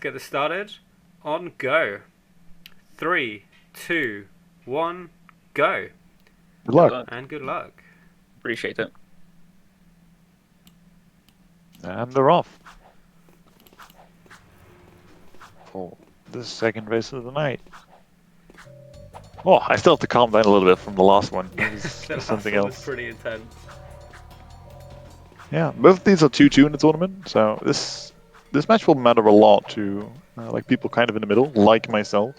get this started. On go. 3, 2, 1, go. Good luck. And good luck. Appreciate it. And they're off. For the second race of the night. Oh, I still have to calm down a little bit from the last one. It was The last something one else. was pretty intense. Yeah, both of these are 2-2 in the tournament, so this match will matter a lot to like people kind of in the middle, like myself,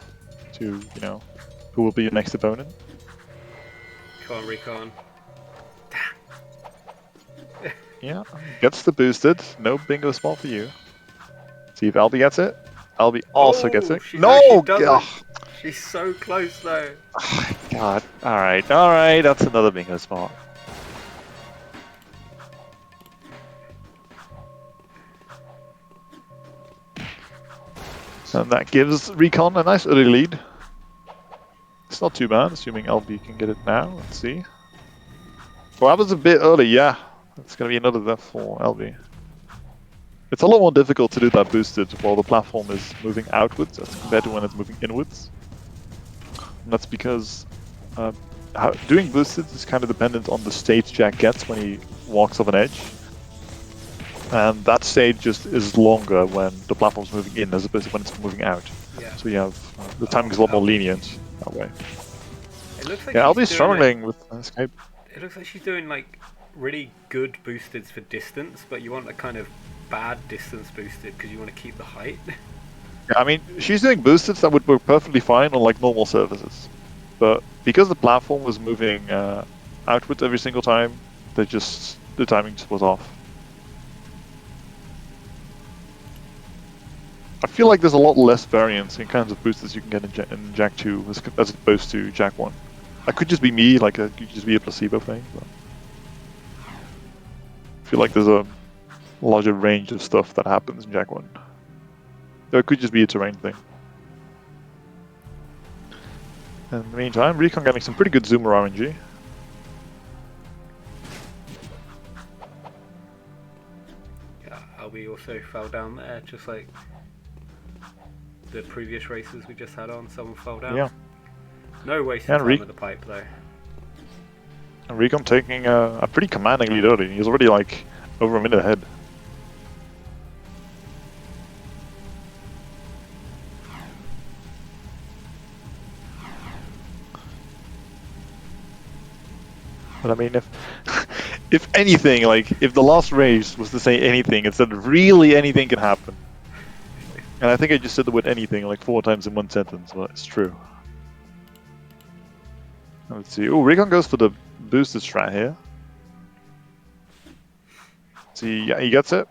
to who will be your next opponent. Come on, Recon. Yeah, gets the boosted. No bingo spot for you. See if Albie gets it. Albie also gets it. No! She doesn't. Ugh. She's so close though. God. Alright. That's another bingo spot. And that gives Recon a nice early lead. It's not too bad, assuming Albie can get it now. Let's see. Well, that was a bit early, yeah. It's going to be another death for Albie. It's a lot more difficult to do that boosted while the platform is moving outwards as compared to when it's moving inwards. And that's because doing boosted is kind of dependent on the stage Jack gets when he walks off an edge. And that stage just is longer when the platform's moving in as opposed to when it's moving out. Yeah. So you have the timing is a lot more lenient that way. It looks like Yeah, she's Albie's struggling with escape. It looks like she's doing like really good boosteds for distance, but you want a kind of bad distance boosted because you want to keep the height. Yeah, I mean, she's doing boosteds that would work perfectly fine on like normal surfaces, but because the platform was moving outwards every single time, the timing just was off. I feel like there's a lot less variance in kinds of boosters you can get in Jack 2 as opposed to Jack 1. That could just be me, like it could just be a placebo thing, but I feel like there's a larger range of stuff that happens in Jack 1. Though it could just be a terrain thing. In the meantime, Recon getting some pretty good zoomer RNG. Yeah, Albie also fell down there, just like the previous races we just had on. Someone fell down. Yeah. No wasted Yeah, time with the pipe though. And Recon taking a pretty commanding lead early. He's already like over a minute ahead. But I mean, if anything, like if the last race was to say anything, it said really anything can happen. And I think I just said the word anything like 4 times in one sentence, but it's true. Let's see. Oh, Recon goes for the boosted strat here. See, yeah, he gets it.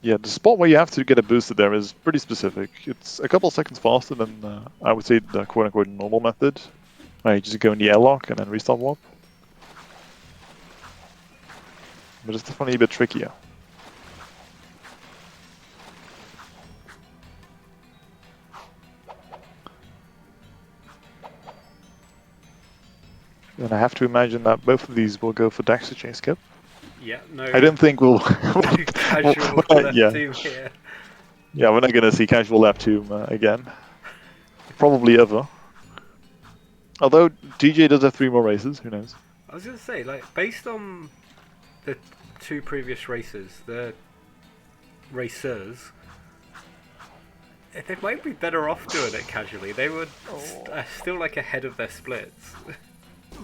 Yeah, the spot where you have to get a boosted there is pretty specific. It's a couple seconds faster than I would say the quote-unquote normal method. You just go in the airlock and then restart warp. But it's definitely a bit trickier. And I have to imagine that both of these will go for Daxter Chase Skip. Yeah, no. I don't think we'll... Casual left team here. Yeah, we're not going to see casual left team again. Probably ever. Although DJ does have 3 more races, who knows? I was going to say, like, based on the 2 previous races, the racers, they might be better off doing it casually. They would still like ahead of their splits.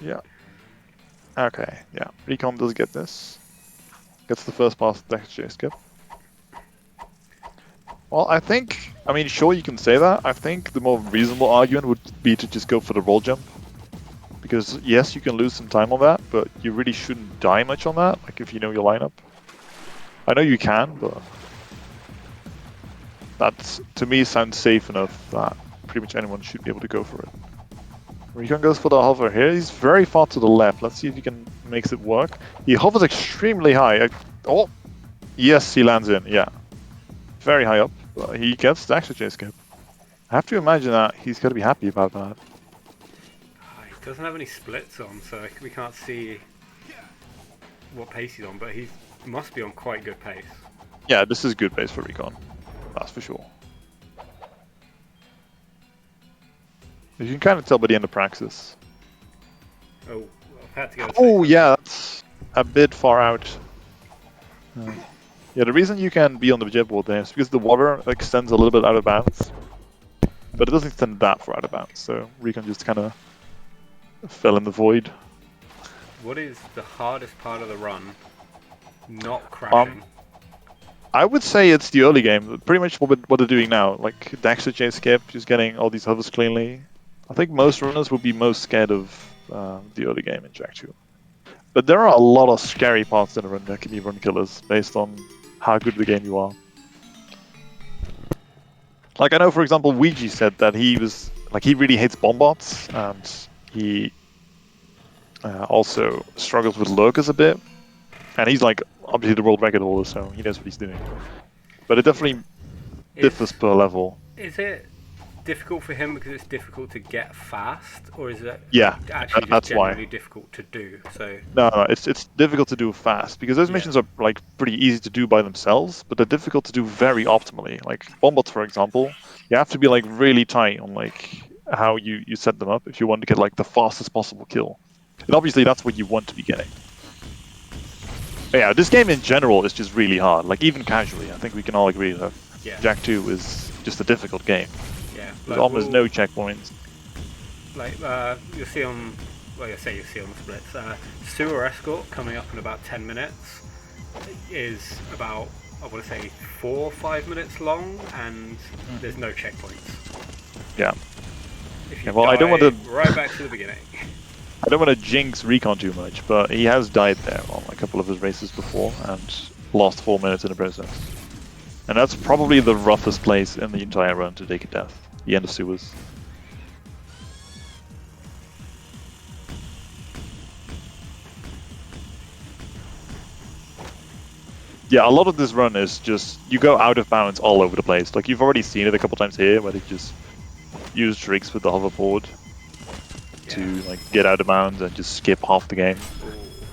Yeah. Okay, yeah. Recon does get this. Gets the first pass of the Daxter Chase Skip. Well, I mean, sure, you can say that. I think the more reasonable argument would be to just go for the roll jump. Because, yes, you can lose some time on that, but you really shouldn't die much on that, like if you know your lineup. I know you can, but that, to me, sounds safe enough that pretty much anyone should be able to go for it. Recon goes for the hover here. He's very far to the left. Let's see if he makes it work. He hovers extremely high. Oh, yes, he lands in, yeah. Very high up. He gets the Daxter Chase Skip. I have to imagine that he's going to be happy about that. He doesn't have any splits on, so we can't see what pace he's on, but he must be on quite good pace. Yeah, this is good pace for Recon. That's for sure. You can kind of tell by the end of Praxis. Oh, I've had to go. Oh yeah, that's a bit far out. Yeah, the reason you can be on the jet board there is because the water extends a little bit out of bounds, but it doesn't extend that far out of bounds. So Recon just kind of fell in the void. What is the hardest part of the run? Not crashing. I would say it's the early game. Pretty much what they're doing now, like Dexter chase skip, just getting all these hovers cleanly. I think most runners would be most scared of the early game in Jack 2. But there are a lot of scary parts in a run that can be run killers based on how good the game you are. Like I know, for example, Ouija said that he really hates bomb bots, and he also struggles with lurkers a bit. And he's like obviously the world record holder, so he knows what he's doing. But it definitely differs per level. Is it difficult for him because it's difficult to get fast, or is it actually that's genuinely why. difficult to do? So No, it's difficult to do fast because those missions are like pretty easy to do by themselves, but they're difficult to do very optimally. Like bombots, for example, you have to be like really tight on like how you set them up if you want to get like the fastest possible kill. And obviously that's what you want to be getting. But yeah, this game in general is just really hard. Like even casually, I think we can all agree that Jack 2 is just a difficult game. Yeah, there's almost no checkpoints. Like you'll see on, well, I say you'll see on the splits. Sewer Escort coming up in about 10 minutes is about, I want to say, 4 or 5 minutes long, and there's no checkpoints. Yeah. If you well, die, I don't want to right back to the beginning. I don't want to jinx Recon too much, but he has died there on a couple of his races before and lost 4 minutes in the process. And that's probably the roughest place in the entire run to take a death. The end of sewers. Yeah, a lot of this run is just, you go out of bounds all over the place. Like, you've already seen it a couple times here, where they just use tricks with the hoverboard to like get out of bounds and just skip half the game.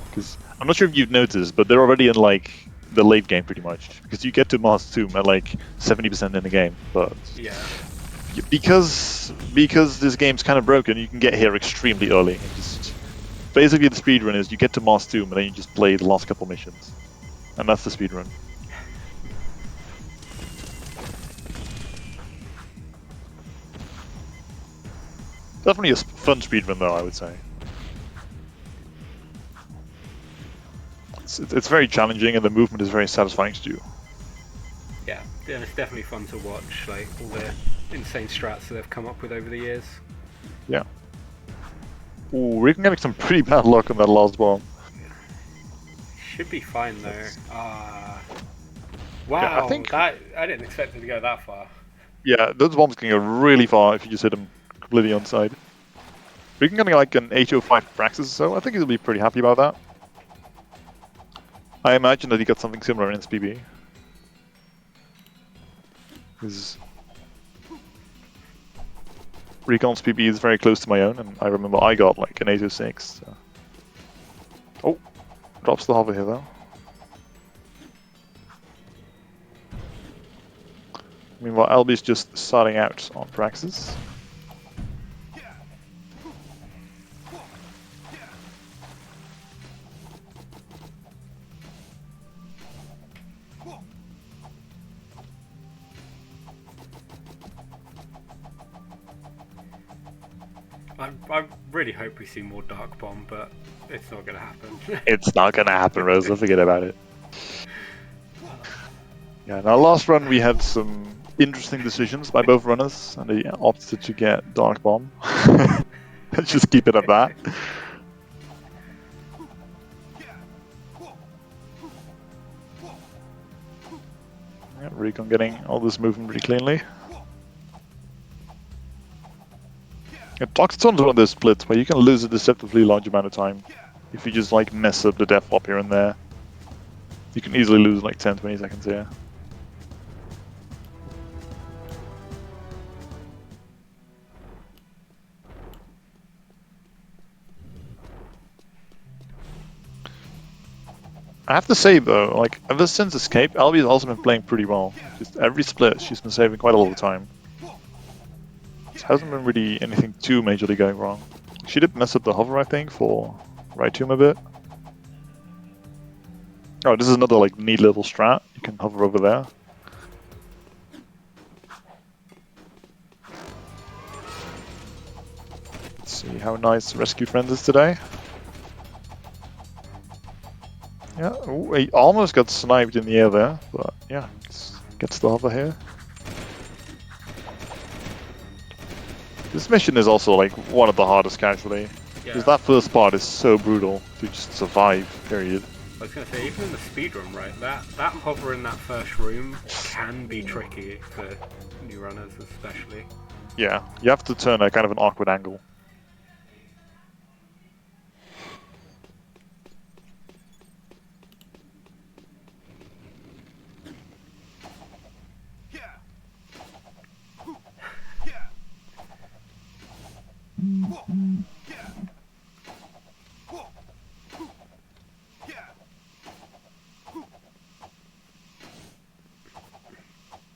Because I'm not sure if you've noticed, but they're already in like the late game pretty much. Because you get to Mars Tomb at like 70% in the game, but because this game's kind of broken, you can get here extremely early. And just basically the speedrun is you get to Mars Tomb and then you just play the last couple missions, and that's the speedrun. Definitely a fun speedrun though, I would say. It's very challenging and the movement is very satisfying to do. Yeah, and it's definitely fun to watch, like all the insane strats that they've come up with over the years. Yeah. Ooh, we're getting some pretty bad luck on that last bomb. Should be fine though. Wow, yeah, I didn't expect it to go that far. Yeah, those bombs can go really far if you just hit them completely on side. We can get like an 805 Praxis or so. I think he'll be pretty happy about that. I imagine that he got something similar in his PB. His Recon's PB is very close to my own, and I remember I got like an 806. So. Oh, drops the hover here though. Meanwhile, Albie's just starting out on Praxis. I really hope we see more Dark Bomb, but it's not going to happen. It's not going to happen, Rosa. Forget about it. Yeah, in our last run we had some interesting decisions by both runners, and they opted to get Dark Bomb. Let's just keep it at that. Yeah, Recon getting all this movement pretty cleanly. Toxitron's one of those splits where you can lose a deceptively large amount of time if you just like mess up the death flop here and there. You can easily lose like 10-20 seconds here. I have to say though, like ever since Escape, Albie's also been playing pretty well. Just every split, she's been saving quite a lot of time. It hasn't been really anything too majorly going wrong. She did mess up the hover, I think, for right tomb a bit. Oh, this is another like neat little strat. You can hover over there. Let's see how nice Rescue Friend is today. Yeah, ooh, he almost got sniped in the air there, but yeah, gets the hover here. This mission is also like one of the hardest casually. Because that first part is so brutal to just survive, period. I was going to say, even in the speedrun, right, that hover in that first room can be tricky for new runners especially. Yeah, you have to turn a kind of an awkward angle.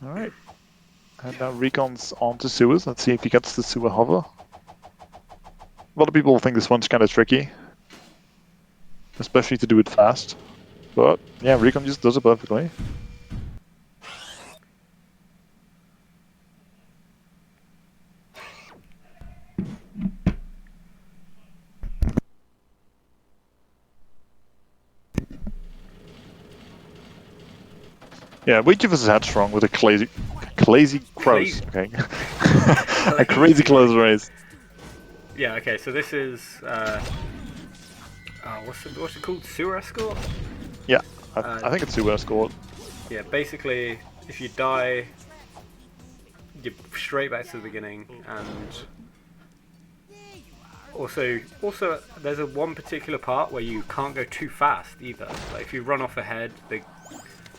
Alright. And now Recon's on to sewers. Let's see if he gets the sewer hover. A lot of people think this one's kind of tricky. Especially to do it fast. But yeah, Recon just does it perfectly. Yeah, which of us is headstrong with a crazy close? Okay. A crazy close race. Yeah, okay, so this is what's it called? Sewer Escort? Yeah, I think it's Sewer Escort. Yeah, basically if you die you're straight back to the beginning, and also there's one particular part where you can't go too fast either. Like if you run off ahead, the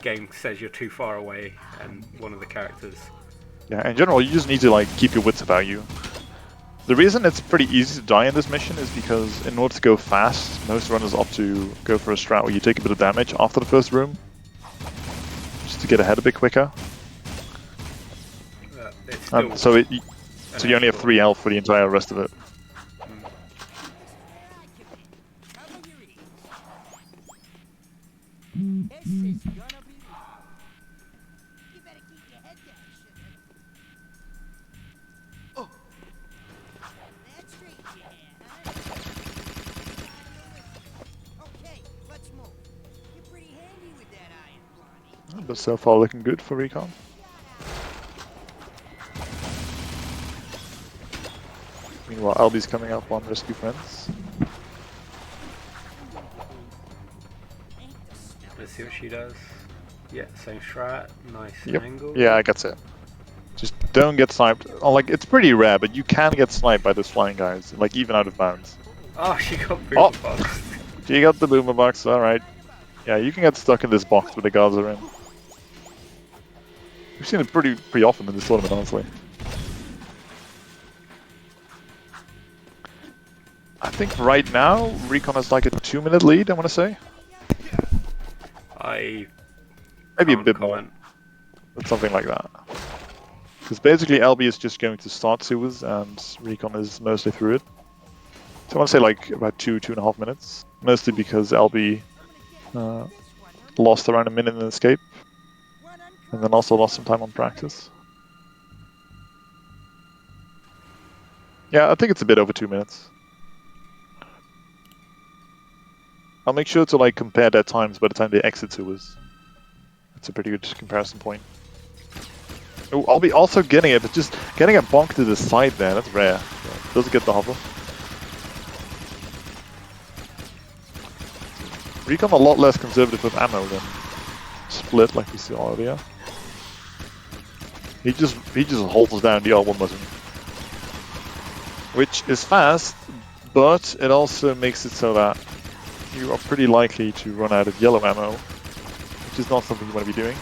game says you're too far away, and one of the characters. Yeah, in general, you just need to like keep your wits about you. The reason it's pretty easy to die in this mission is because in order to go fast, most runners opt to go for a strat where you take a bit of damage after the first room, just to get ahead a bit quicker. So you only have 3 health for the entire rest of it. But so far looking good for Recon. Meanwhile, Albie's coming up on Rescue Friends. Let's see what she does. Yeah, same strat, nice angle. Yeah, I gets it. Just don't get sniped. Oh, like, it's pretty rare, but you can get sniped by those flying guys, like even out of bounds. Oh, she got boomer boxed. She got the boomer box, alright. Yeah, you can get stuck in this box where the guards are in. We've seen it pretty often in this tournament, honestly. I think right now, Recon has like a 2-minute lead, I want to say. Maybe a bit more. But something like that. Because basically Albie is just going to start sewers and Recon is mostly through it. So I want to say like about 2.5 minutes. Mostly because Albie lost around a minute in Escape. And then also lost some time on practice. Yeah, I think it's a bit over 2 minutes. I'll make sure to like compare their times by the time they exit sewers. That's a pretty good comparison point. Oh, I'll be also getting it, but just getting a bonk to the side there, that's rare. Yeah, doesn't get the hover. Recon a lot less conservative with ammo than Split, like we saw earlier. He just holds down the R1 button. Which is fast, but it also makes it so that you are pretty likely to run out of yellow ammo, which is not something you want to be doing,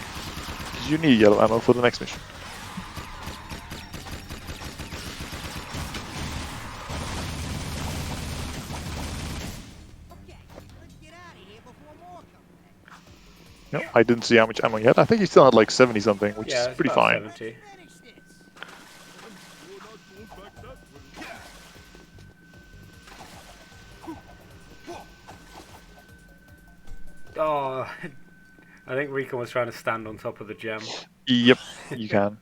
because you need yellow ammo for the next mission. Yep, I didn't see how much ammo he had. I think he still had like 70 something, which Yeah, is it's pretty about fine. 70. Oh, I think Recon was trying to stand on top of the gem. Yep, you can.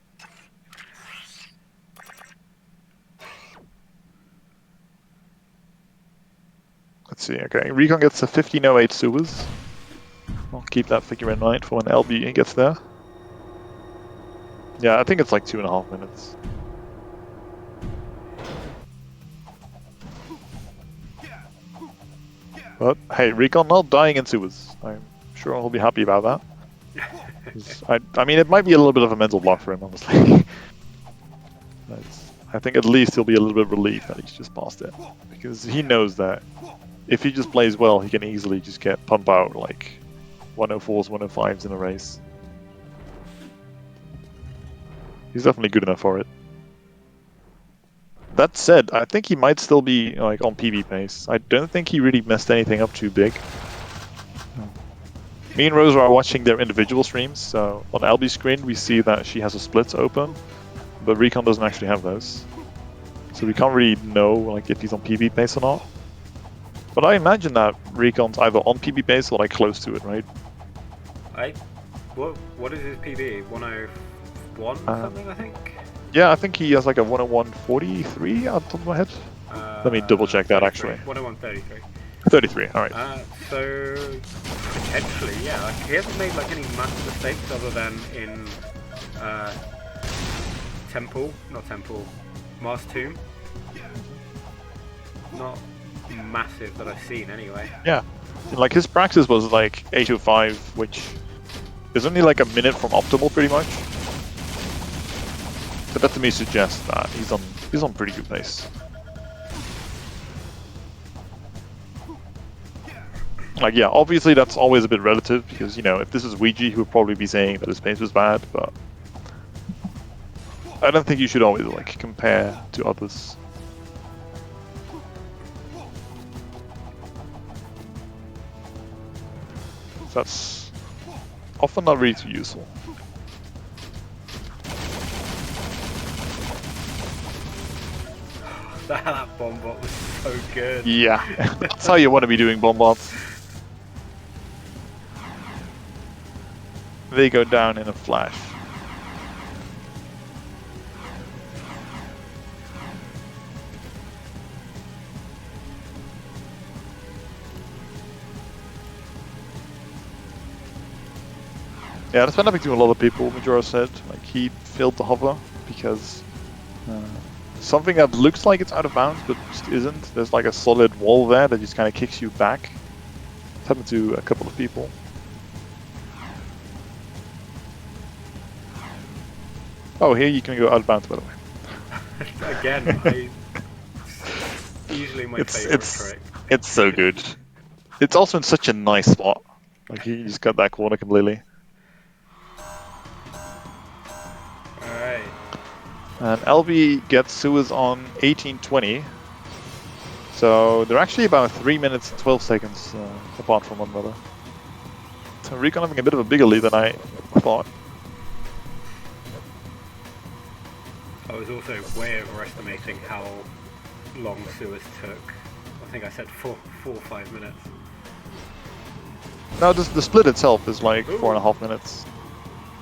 Let's see, okay. Recon gets a 1508 sewers. I'll keep that figure in mind for when LB gets there. Yeah, I think it's like 2.5 minutes. But hey, Recon not dying in sewers. I'm sure he'll be happy about that. I mean, it might be a little bit of a mental block for him, honestly. I think at least he'll be a little bit relieved that he's just passed it. Because he knows that if he just plays well, he can easily just get pump out like 104s, 105s in a race. He's definitely good enough for it. That said, I think he might still be like on PB pace. I don't think he really messed anything up too big. Me and Rose are watching their individual streams, so on Albie's screen we see that she has a split open, but Recon doesn't actually have those. So we can't really know like if he's on PB pace or not. But I imagine that Recon's either on PB pace or like close to it, right? What is his PB? 101 something, I think? Yeah, I think he has like a 101.43 out of the top of my head. Let me double check that 33. actually. 101.33. 33, alright. So potentially, yeah. Like, he hasn't made like any massive mistakes other than in Mars Tomb. Not massive that I've seen anyway. Yeah. Like his practice was like 805, which is only like a minute from optimal pretty much. But that to me suggests that he's on pretty good pace. Like yeah, obviously that's always a bit relative because you know if this is Ouija, he would probably be saying that his pace was bad, but I don't think you should always like compare to others. That's often not really too useful. That bomb bot was so good. Yeah, that's how you want to be doing bomb bots. They go down in a flash. Yeah, that's been happening to a lot of people, Majora said. Like, he failed to hover because something that looks like it's out of bounds but just isn't. There's like a solid wall there that just kind of kicks you back. It's happened to a couple of people. Oh, here you can go out of bounds, by the way. Again, usually my favorite trick. It's so good. It's also in such a nice spot. Like, you just got that corner completely. Alright. And LB gets sewers on 1820. So they're actually about 3 minutes and 12 seconds apart from one another. So Recon having a bit of a bigger lead than I thought. I was also way overestimating how long sewers took. I think I said 4 or 5 minutes. No, the split itself is like 4.5 minutes.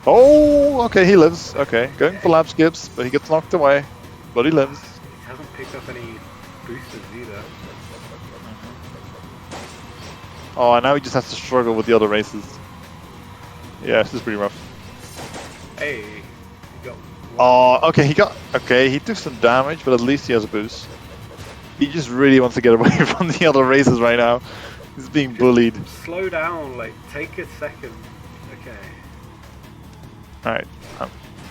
Oh, okay, he lives. Okay, going for lap skips, but he gets knocked away. But he lives. He hasn't picked up any boosters either. Oh, and now he just has to struggle with the other races. Yeah, this is pretty rough. Hey, he got one. Oh, okay, he took some damage, but at least he has a boost. He just really wants to get away from the other races right now. He's being bullied. Slow down, like, take a second. Okay. Alright,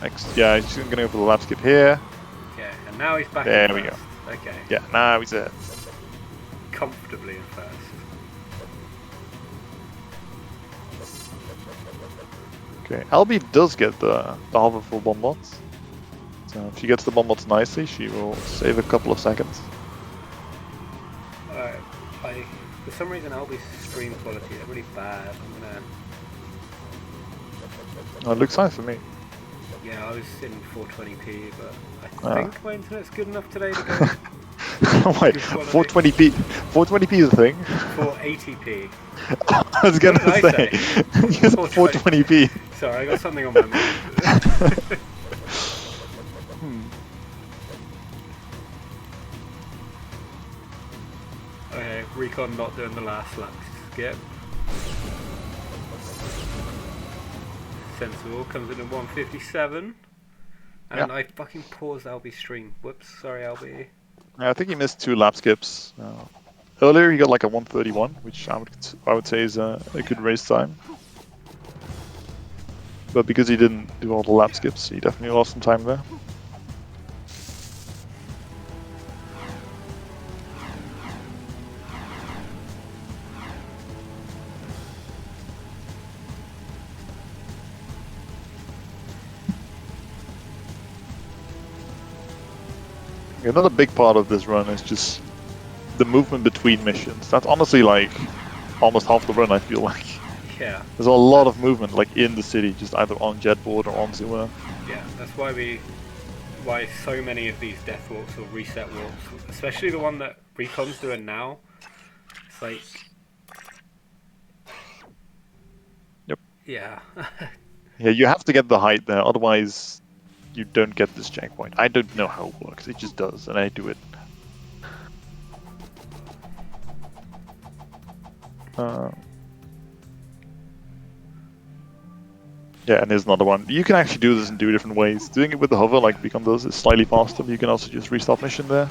next. Yeah, he's just gonna go for the lap skip here. Okay, and now he's back There in we first. go. Okay. Yeah, now he's there. Comfortably in first. Okay, Albie does get the hoverful bomb bots. So if she gets the bomb bots nicely, she will save a couple of seconds. Alright, for some reason Albie's stream quality is really bad. I'm gonna Oh, it looks fine for me. Yeah, I was in 420p, but I Ah. think my internet's good enough today to go Wait, good quality. 420p. 420p is a thing. 480p. I was gonna What did I say. say? It's 420p. Sorry, I got something on my mind. Okay, Recon not doing the last lap skip. Sensible comes in at 157. And Yeah. I fucking paused Albie's stream. Whoops, sorry Albie. I think he missed 2 lap skips. Earlier he got like a 131, which I would say is a good race time. But because he didn't do all the lap skips, he definitely lost some time there. Another big part of this run is just the movement between missions. That's honestly like almost half the run, I feel like. Yeah. There's a lot of movement like in the city, just either on jetboard or on Zuma. Yeah, that's why so many of these death walks or reset walks, especially the one that Recon's doing now, it's like... Yep. Yeah. Yeah, you have to get the height there, otherwise you don't get this checkpoint. I don't know how it works, it just does, and I do it. Yeah, and there's another one. You can actually do this in 2 different ways. Doing it with the hover, like Beacon does, is slightly faster, but you can also just restart mission there.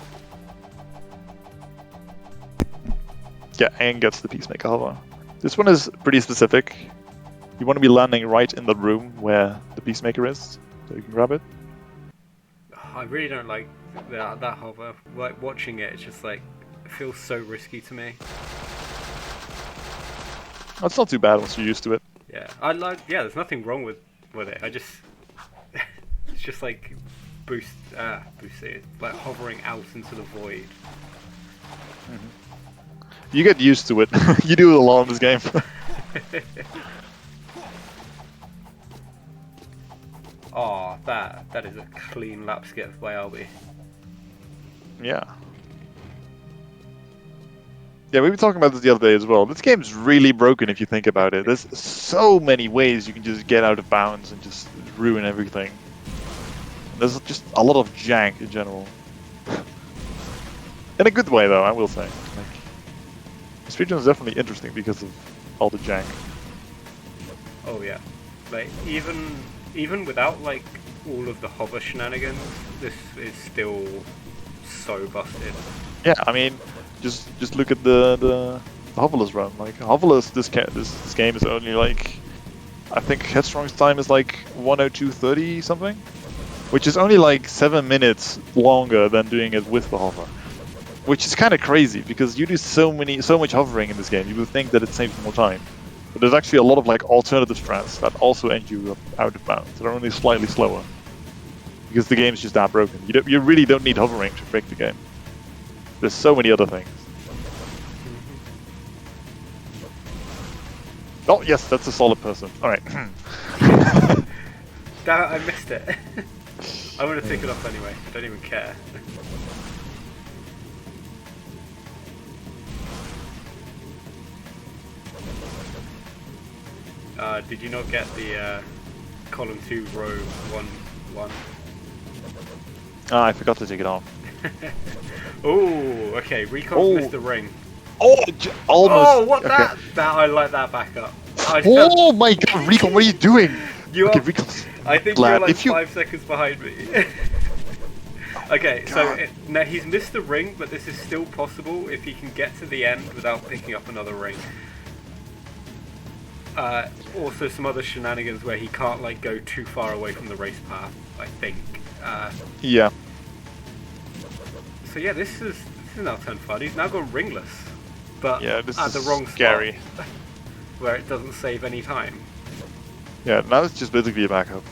Yeah, and gets the Peacemaker hover. This one is pretty specific. You want to be landing right in the room where the Peacemaker is, so you can grab it. I really don't like that hover. Like, watching it, it's just like, it feels so risky to me. It's not too bad once you're used to it. Yeah, there's nothing wrong with it. I just, it's just like boosting, like hovering out into the void. You get used to it. You do it a lot in this game. Oh, that is a clean lap skip by Albie. Yeah. Yeah, we were talking about this the other day as well. This game's really broken if you think about it. There's so many ways you can just get out of bounds and just ruin everything. There's just a lot of jank in general. In a good way, though, I will say. Like, this region is definitely interesting because of all the jank. Oh yeah, like even without like all of the hover shenanigans, this is still so busted. Yeah, I mean, just look at the hoverless run. Like hoverless, this game is only like, I think Headstrong's time is like 1:02:30 something, which is only like 7 minutes longer than doing it with the hover, which is kind of crazy because you do so much hovering in this game. You would think that it saves more time, but there's actually a lot of like alternative strats that also end you up out of bounds. They're only slightly slower because the game's just that broken. You really don't need hovering to break the game. There's so many other things. Oh yes, that's a solid person. All right. Damn it, I missed it. I would have taken off anyway. I don't even care. Did you not get the column 2 row 1? Ah, I forgot to take it off. Oh, okay. Recon's missed the ring. Oh, almost. Oh, what okay. that? I like that backup. Oh my god, Recon, what are you doing? Okay, Recon. I think you're like 5 seconds behind me. Okay, so now he's missed the ring, but this is still possible if he can get to the end without picking up another ring. Also some other shenanigans where he can't like go too far away from the race path, I think. Yeah. So yeah, this is now turned fun. He's now gone ringless, but yeah, this at is the wrong scary. spot, where it doesn't save any time. Yeah, now it's just basically a backup.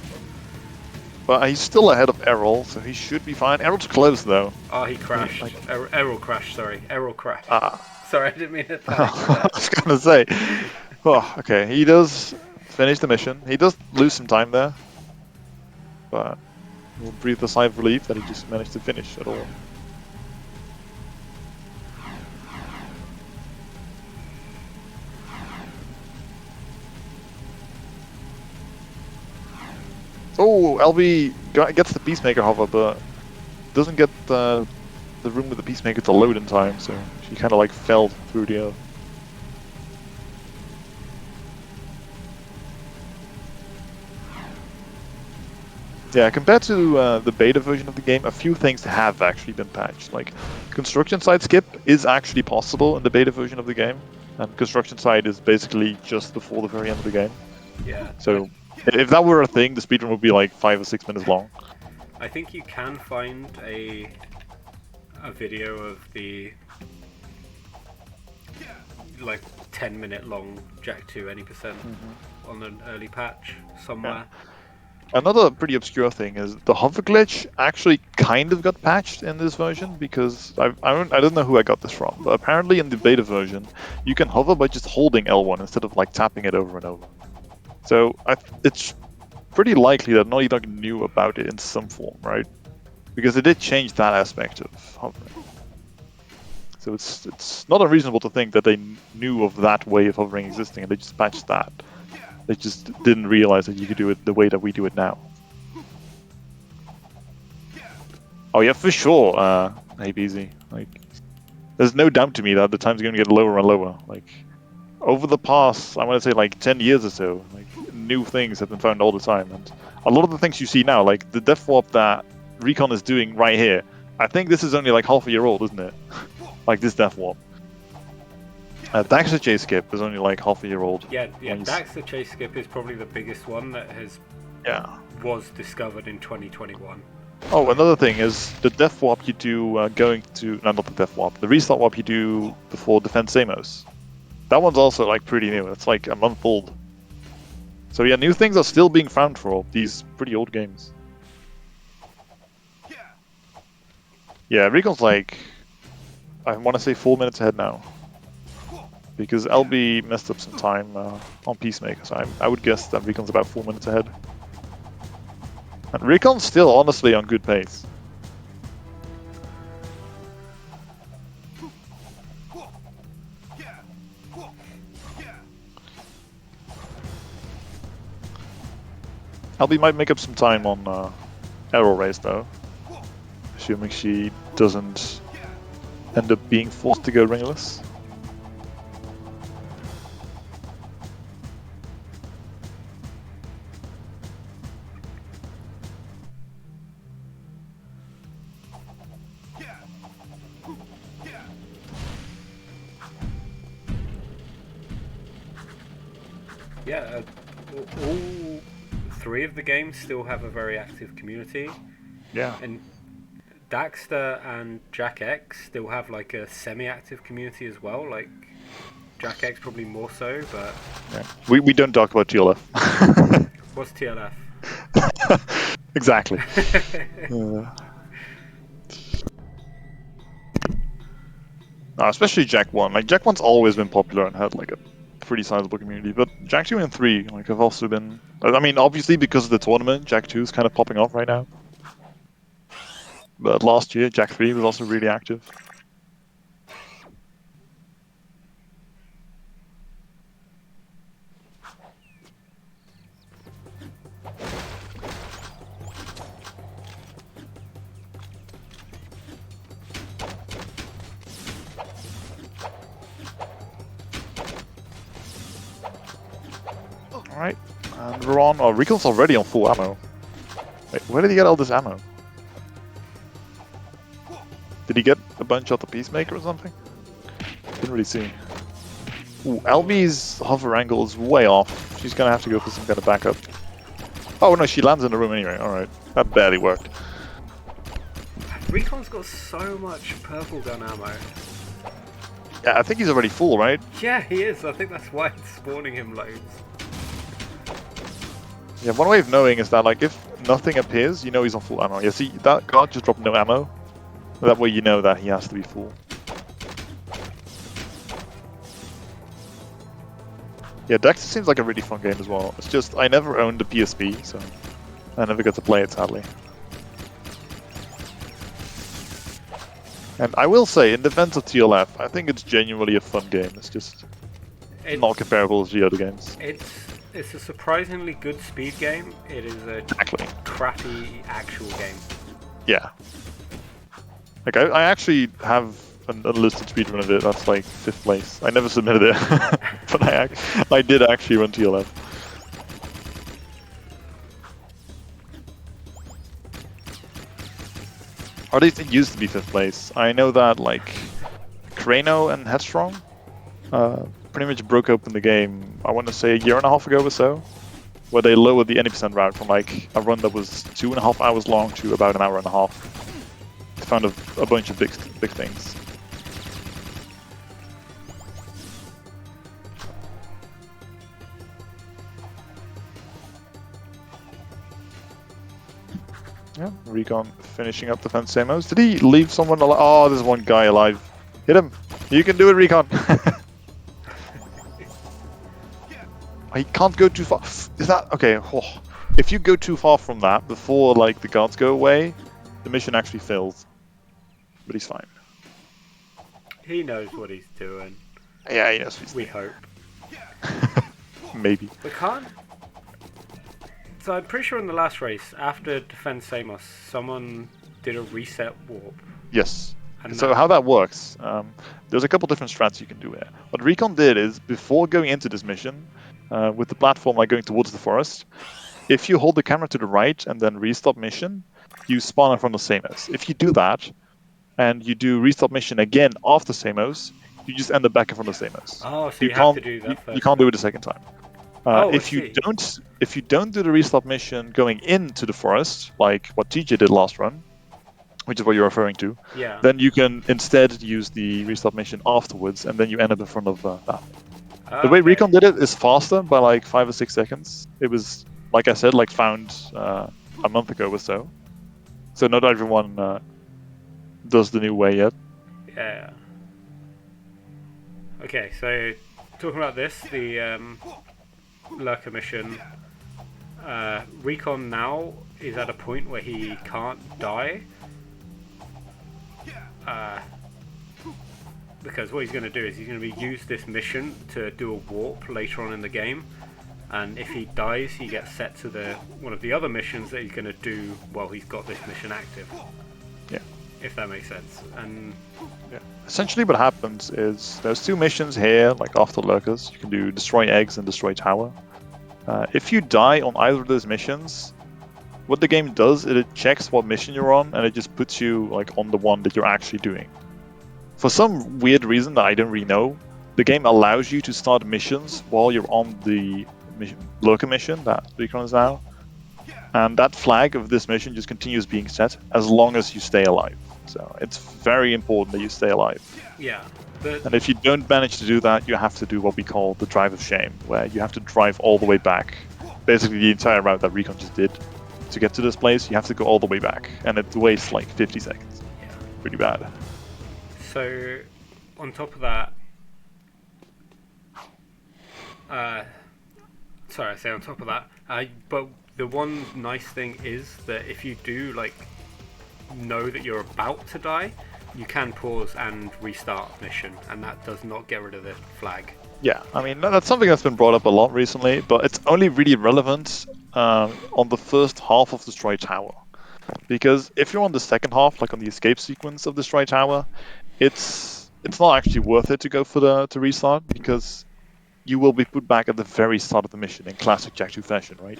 But he's still ahead of Errol, so he should be fine. Errol's close though. Oh, he crashed. Errol crashed. Sorry, Errol crashed. Ah. Sorry, I didn't mean to. I was gonna say. Oh, okay. He does finish the mission. He does lose some time there, but we'll breathe a sigh of relief that he just managed to finish at all. Oh, Albie gets the Peacemaker hover, but doesn't get the room with the Peacemaker to load in time, so she kind of like fell through the air. Yeah, compared to the beta version of the game, a few things have actually been patched. Like, construction site skip is actually possible in the beta version of the game, and construction site is basically just before the very end of the game. Yeah. So, if that were a thing, the speedrun would be like 5 or 6 minutes long. I think you can find a video of the like 10-minute long Jack 2 any percent on an early patch somewhere. Yeah. Another pretty obscure thing is the hover glitch actually kind of got patched in this version, because I don't know who I got this from, but apparently in the beta version you can hover by just holding L1 instead of like tapping it over and over. So it's pretty likely that Naughty Dog knew about it in some form, right? Because it did change that aspect of hovering. So it's not unreasonable to think that they knew of that way of hovering existing and they just patched that. They just didn't realize that you could do it the way that we do it now. Oh yeah, for sure, AlbieSR. Like, there's no doubt to me that the time's going to get lower and lower. Like, over the past, I want to say like 10 years or so, like, new things have been found all the time, and a lot of the things you see now, like the death warp that Recon is doing right here, I think this is only like half a year old, isn't it? Like this death warp. Daxter chase skip is only like half a year old. Yeah. Daxter chase skip is probably the biggest one that was discovered in 2021. Oh, another thing is the death warp you do not the death warp, the restart warp you do before Defense Samos. That one's also like pretty new. It's like a month old. So yeah, new things are still being found for these pretty old games. Yeah, Recon's like, I want to say 4 minutes ahead now. Because Albie messed up some time on Peacemaker, so I would guess that Recon's about 4 minutes ahead. And Recon's still honestly on good pace. Albie might make up some time on Arrow Race though, assuming she doesn't end up being forced to go ringless. Yeah, all three of the games still have a very active community. Yeah. And Daxter and Jack X still have like a semi-active community as well. Like Jack X probably more so, but yeah. We don't talk about TLF. What's TLF? Exactly. Especially Jack 1. Like Jack 1's always been popular and had like a pretty sizable community, but Jack 2 and 3 like have also been. I mean, obviously because of the tournament, Jack 2 is kind of popping off right now. But last year, Jack 3 was also really active. Alright, and we're on. Oh, Recon's already on full ammo. Wait, where did he get all this ammo? Did he get a bunch of the Peacemaker or something? Didn't really see. Ooh, Albie's hover angle is way off. She's gonna have to go for some kind of backup. Oh no, she lands in the room anyway. Alright, that barely worked. Recon's got so much purple gun ammo. Yeah, I think he's already full, right? Yeah, he is. I think that's why it's spawning him loads. Yeah, one way of knowing is that like if nothing appears, you know he's on full ammo. Yeah, see, that guard just dropped no ammo. That way you know that he has to be full. Yeah, Dexter seems like a really fun game as well. It's just, I never owned a PSP, so I never got to play it, sadly. And I will say, in defense of TLF, I think it's genuinely a fun game. It's just not comparable to the other games. It's a surprisingly good speed game. It is a crappy actual game. Yeah. Like, I actually have an unlisted speedrun of it. That's like 5th place. I never submitted it, but I did actually run TLF. Or at least it used to be 5th place. I know that like Crano and Headstrong pretty much broke open the game, I want to say a year and a half ago or so, where they lowered the 80% route from like a run that was 2.5 hours long to about an hour and a half. They found a bunch of big things. Yeah, Recon finishing up the fence Samos. Did he leave someone alive? Oh, there's one guy alive. Hit him! You can do it, Recon! He can't go too far. Is that... Okay, oh. If you go too far from that before like the guards go away, the mission actually fails. But he's fine. He knows what he's doing. Yeah, he knows what he's doing. We hope. Maybe. We can't... So I'm pretty sure in the last race, after Defend Samos, someone did a reset warp. Yes. And so how that works, there's a couple different strats you can do here. What Recon did is, before going into this mission, with the platform like going towards the forest, if you hold the camera to the right and then restop mission, you spawn in front of Samos. If you do that, and you do restop mission again after Samos, you just end up back in front of Samos. Oh, so you have to do that first. You can't do it a second time. If you don't do the restop mission going into the forest, like what TJ did last run, which is what you're referring to, then you can instead use the restop mission afterwards, and then you end up in front of that. The way Recon did it is faster by like 5 or 6 seconds. It was, like I said, like found a month ago or so. So not everyone does the new way yet. Yeah. Okay, so talking about this, the Lurker mission, Recon now is at a point where he can't die. Because what he's going to do is he's going to use this mission to do a warp later on in the game, and if he dies, he gets set to one of the other missions that he's going to do while he's got this mission active. Yeah. If that makes sense. And yeah. Essentially what happens is there's 2 missions here, like after Lurkers. You can do Destroy Eggs and Destroy Tower. If you die on either of those missions, what the game does is it checks what mission you're on, and it just puts you like on the one that you're actually doing. For some weird reason that I don't really know, the game allows you to start missions while you're on the Lurker mission that Recon is now. And that flag of this mission just continues being set as long as you stay alive. So it's very important that you stay alive. Yeah. And if you don't manage to do that, you have to do what we call the Drive of Shame, where you have to drive all the way back. Basically the entire route that Recon just did. To get to this place, you have to go all the way back. And it wastes like 50 seconds. Yeah. Pretty bad. So, on top of that... sorry, I say on top of that. But the one nice thing is that if you do, like, know that you're about to die, you can pause and restart mission, and that does not get rid of the flag. Yeah, I mean, that's something that's been brought up a lot recently, but it's only really relevant on the first half of Destroy Tower. Because if you're on the second half, like on the escape sequence of Destroy Tower, it's not actually worth it to go for to restart, because you will be put back at the very start of the mission in classic Jak 2 fashion, right?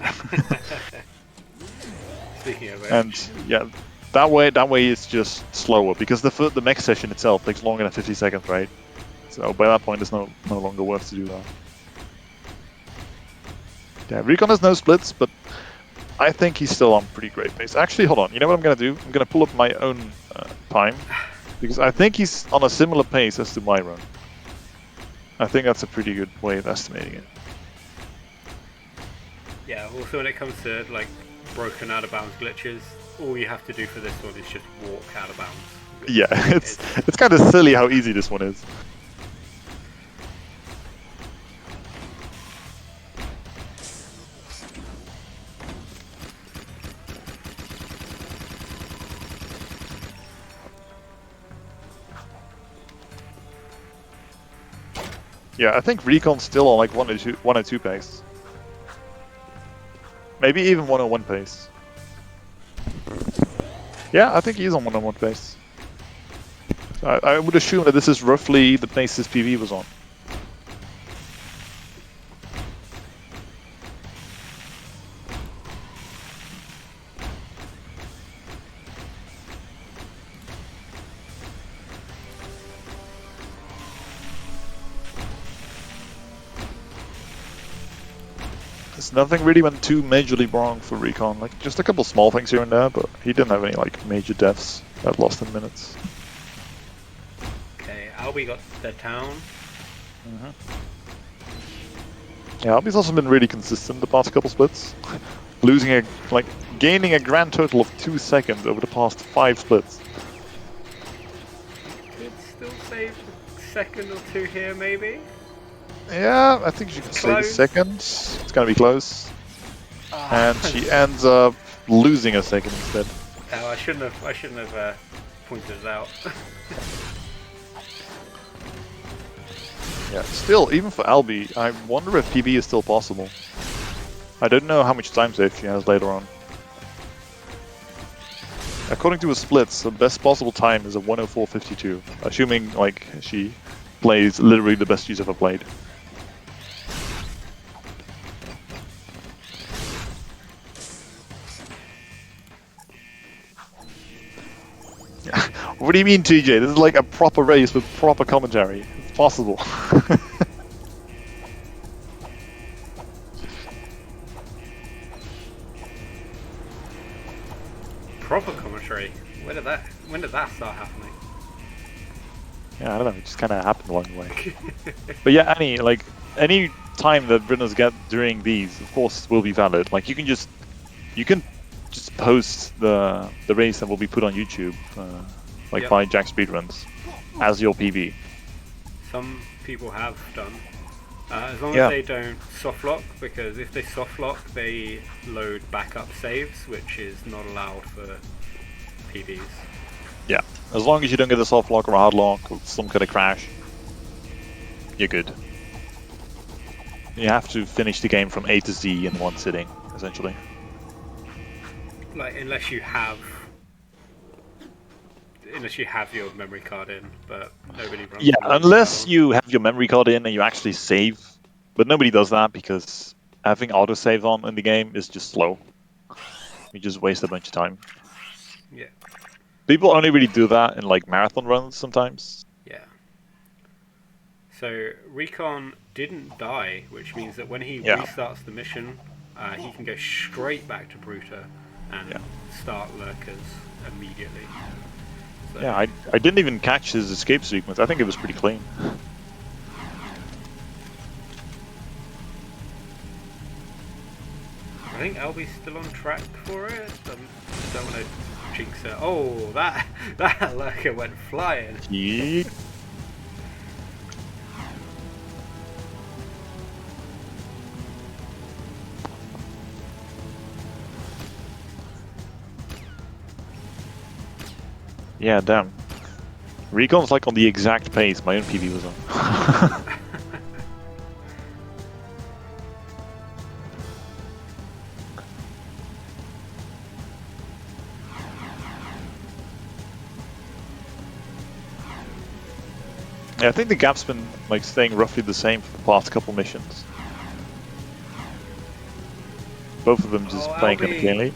Speaking of it. And yeah, that way it's just slower, because the mech session itself takes longer than 50 seconds, right? So by that point, it's no longer worth to do that. Yeah, Recon has no splits, but I think he's still on pretty great pace. Actually, hold on. You know what I'm going to do? I'm going to pull up my own time, because I think he's on a similar pace as to my run. I think that's a pretty good way of estimating it. Yeah, also when it comes to like broken out of bounds glitches, all you have to do for this one is just walk out of bounds. Yeah, it's kind of silly how easy this one is. Yeah, I think Recon's still on like 102 pace. Maybe even 101 pace. Yeah, I think he's on 101 pace. So I would assume that this is roughly the pace his PV was on. Nothing really went too majorly wrong for Recon, like just a couple small things here and there, but he didn't have any like major deaths that lost in minutes. Okay, Albie got the town. Yeah, Albie's also been really consistent the past couple splits, gaining a grand total of 2 seconds over the past 5 splits. Could still save a second or two here, maybe. Yeah, I think she can save a second. It's gonna be close. And she ends up losing a second instead. Oh, I shouldn't have pointed it out. Yeah, still, even for Albie, I wonder if PB is still possible. I don't know how much time save she has later on. According to her splits, the best possible time is a 104.52, assuming like she plays literally the best she's ever played. What do you mean, TJ? This is like a proper race with proper commentary. It's possible. Proper commentary. When did that start happening? Yeah, I don't know. It just kind of happened along the way. But yeah, any time that winners get during these, of course, will be valid. Like you can just post the race that will be put on YouTube. By Jack Speedruns as your PB. Some people have done. As long as they don't softlock, because if they softlock, they load backup saves, which is not allowed for PBs. Yeah, as long as you don't get a softlock or a hardlock or some kind of crash, you're good. You have to finish the game from A to Z in one sitting, essentially. Like, unless you have your memory card in, but nobody runs. Yeah, unless you have your memory card in and you actually save, but nobody does that because having autosave on in the game is just slow. You just waste a bunch of time. Yeah. People only really do that in like marathon runs sometimes. Yeah. So Recon didn't die, which means that when he restarts the mission, he can go straight back to Bruta and start lurkers immediately. So. Yeah, I didn't even catch his escape sequence. I think it was pretty clean. I think Albie's still on track for it. I don't want to jinx it. Oh, that lurker went flying. Yeet. Yeah, damn. Recon's like on the exact pace my own PB was on. Yeah, I think the gap's been like staying roughly the same for the past couple missions. Both of them just playing kind of cleanly.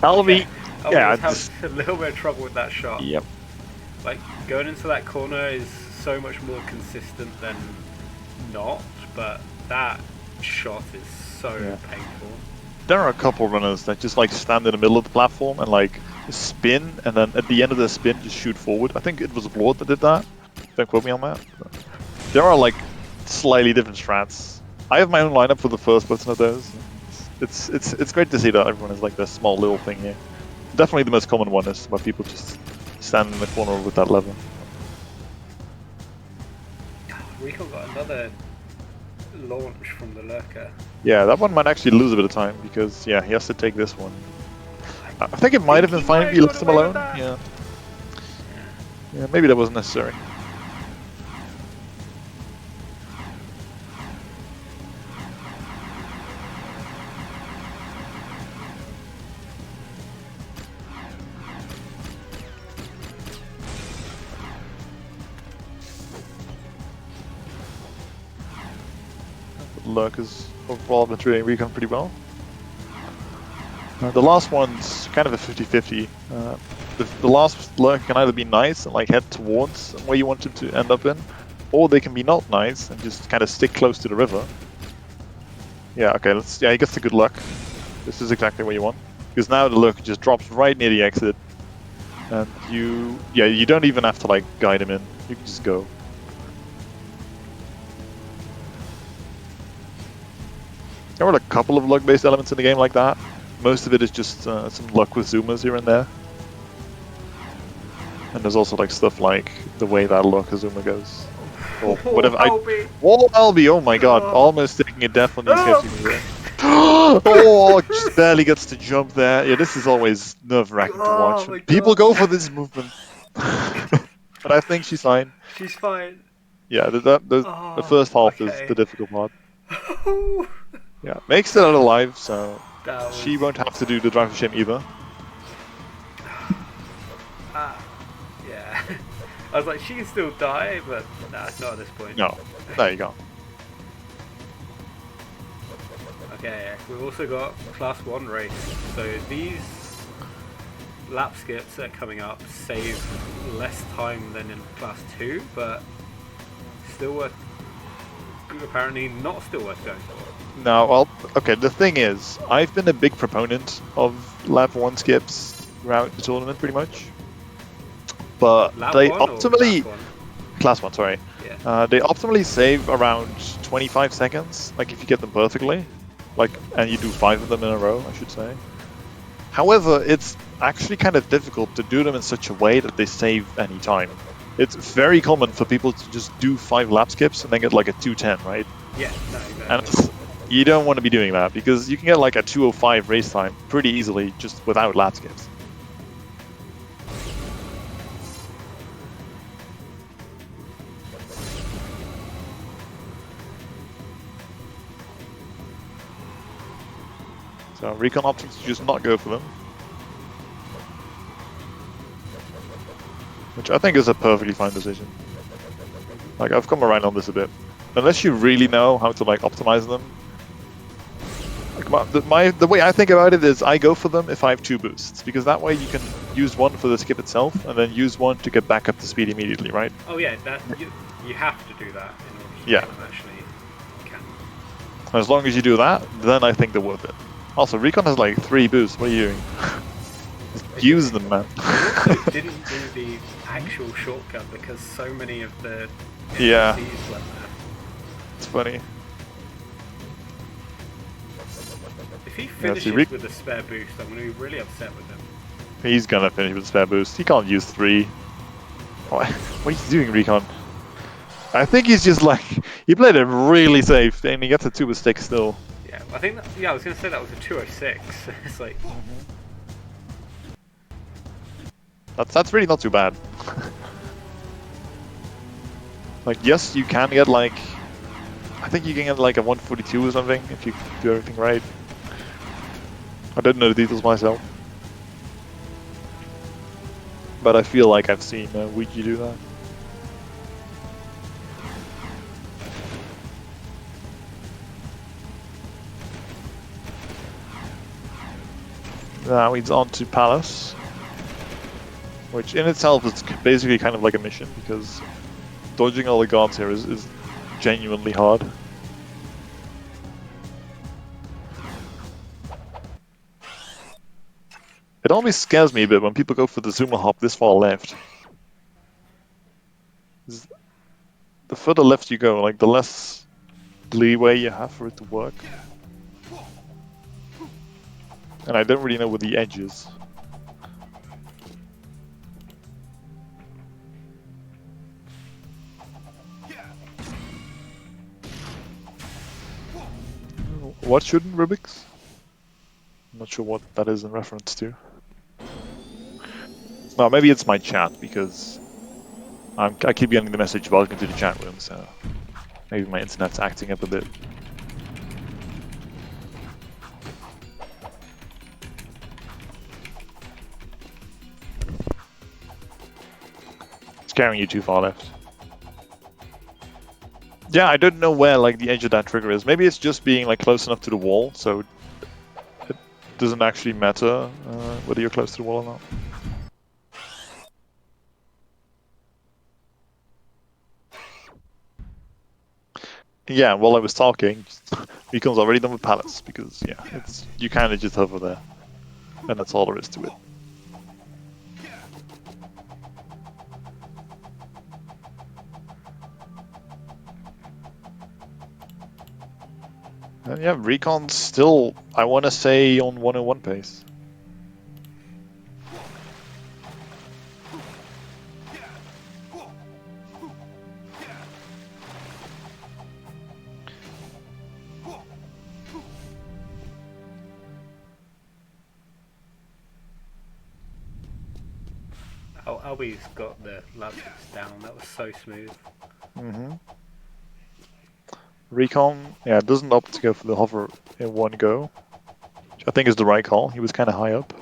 Albie, yeah, has a little bit of trouble with that shot. Yep. Like going into that corner is so much more consistent than not, but that shot is so painful. There are a couple runners that just like stand in the middle of the platform and like spin, and then at the end of the spin just shoot forward. I think it was Lord that did that. Don't quote me on that. But there are like slightly different strats. I have my own lineup for the first button of those. It's great to see that everyone has like this small little thing here. Definitely the most common one is where people just stand in the corner with that lever. Recon got another launch from the lurker. Yeah, that one might actually lose a bit of time because he has to take this one. I think it might have been fine if he left him alone. Yeah, maybe that wasn't necessary. lurkers overall have been treating Recon pretty well. The last one's kind of a 50-50. The last lurk can either be nice and like head towards where you want it to end up in, or they can be not nice and just kind of stick close to the river. Yeah, okay, yeah, he gets the good luck. This is exactly what you want. Because now the lurker just drops right near the exit. And you don't even have to like guide him in. You can just go. There are a couple of luck-based elements in the game like that. Most of it is just some luck with zoomers here and there. And there's also like stuff like the way that lurker zoomer goes. Or whatever. Whoa, Albie! Oh my god, almost taking a death on these guys. Oh, just barely gets to jump there. Yeah, this is always nerve-wracking to watch. People go for this movement. But I think she's fine. She's fine. Yeah, the first half is the difficult part. Yeah, makes it out alive, so she won't have to do the drive of shame either. Yeah. I was like, she can still die, but nah, it's not at this point. No, there you go. Okay, we've also got Class 1 race. So these lap skips that are coming up save less time than in Class 2, but still worth... apparently not still worth going for. No, well, okay, the thing is, I've been a big proponent of lap 1 skips throughout the tournament, pretty much. But lap they one optimally... or Class 1, sorry. Yeah. They optimally save around 25 seconds, like if you get them perfectly. Like, and you do 5 of them in a row, I should say. However, it's actually kind of difficult to do them in such a way that they save any time. It's very common for people to just do 5 lap skips and then get like a 2:10, right? Yeah, no, exactly. And you don't want to be doing that, because you can get like a 2:05 race time pretty easily just without lap skips. So Recon opting to just not go for them. Which I think is a perfectly fine decision. Like, I've come around on this a bit. Unless you really know how to like optimize them. Like, the way I think about it is I go for them if I have 2 boosts, because that way you can use one for the skip itself and then use one to get back up to speed immediately, right? Oh yeah, that you have to do that in order to Yeah. get them actually can. As long as you do that, then I think they're worth it. Also, Recon has like 3 boosts. What are you doing? Use them, man. I didn't do the actual shortcut because so many of the Yeah. NPCs went there. It's funny. If he finishes with a spare boost, I'm going to be really upset with him. He's gonna finish with a spare boost. He can't use 3. What are you doing, Recon? I think he's just like... He played it really safe, and he gets a 2 mistake still. Yeah, I think I was going to say that was a 206. It's like... That's really not too bad. Like, yes, you can get like... I think you can get like a 142 or something if you do everything right. I don't know the details myself. But I feel like I've seen Ouija do that. Now he's on to Palace. Which in itself is basically kind of like a mission, because dodging all the guards here is genuinely hard. It always scares me a bit when people go for the zoomer hop this far left. The further left you go, like the less leeway you have for it to work. And I don't really know where the edge is. What shouldn't Rubik's? I'm not sure what that is in reference to. No, maybe it's my chat, because I keep getting the message welcome to the chat room, so maybe my internet's acting up a bit. It's carrying you too far left. Yeah, I don't know where like the edge of that trigger is. Maybe it's just being like close enough to the wall, so it doesn't actually matter whether you're close to the wall or not. Yeah, while I was talking, Recon's already done with pallets because yeah, it's you kind of just hover there, and that's all there is to it. And yeah, Recon's still, I want to say, on 101 pace. Albie's got the laptops down. That was so smooth. Recon, yeah, doesn't opt to go for the hover in one go, which I think is the right call. He was kind of high up.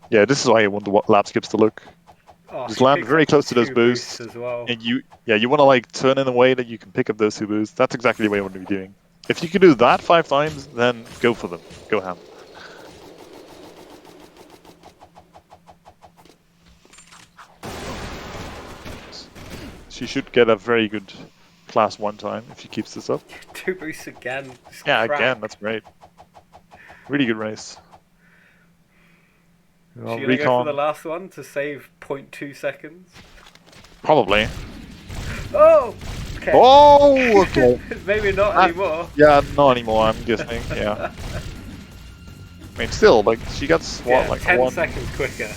Yeah, this is why I want the lap skips to look. Oh, Just land very close to those boosts, as well. and you want to like turn in a way that you can pick up those 2 boosts. That's exactly what you want to be doing. If you can do that 5 times, then go for them. Go ham. She should get a very good class 1 time if she keeps this up. 2 boosts again. Yeah, again, that's great. Really good race. Well, you gonna go for the last one to save 0.2 seconds? Probably. Oh! Okay. Oh, okay. Maybe not anymore. Yeah, not anymore, I'm guessing, yeah. I mean, still, like, she got what, like 10 seconds quicker.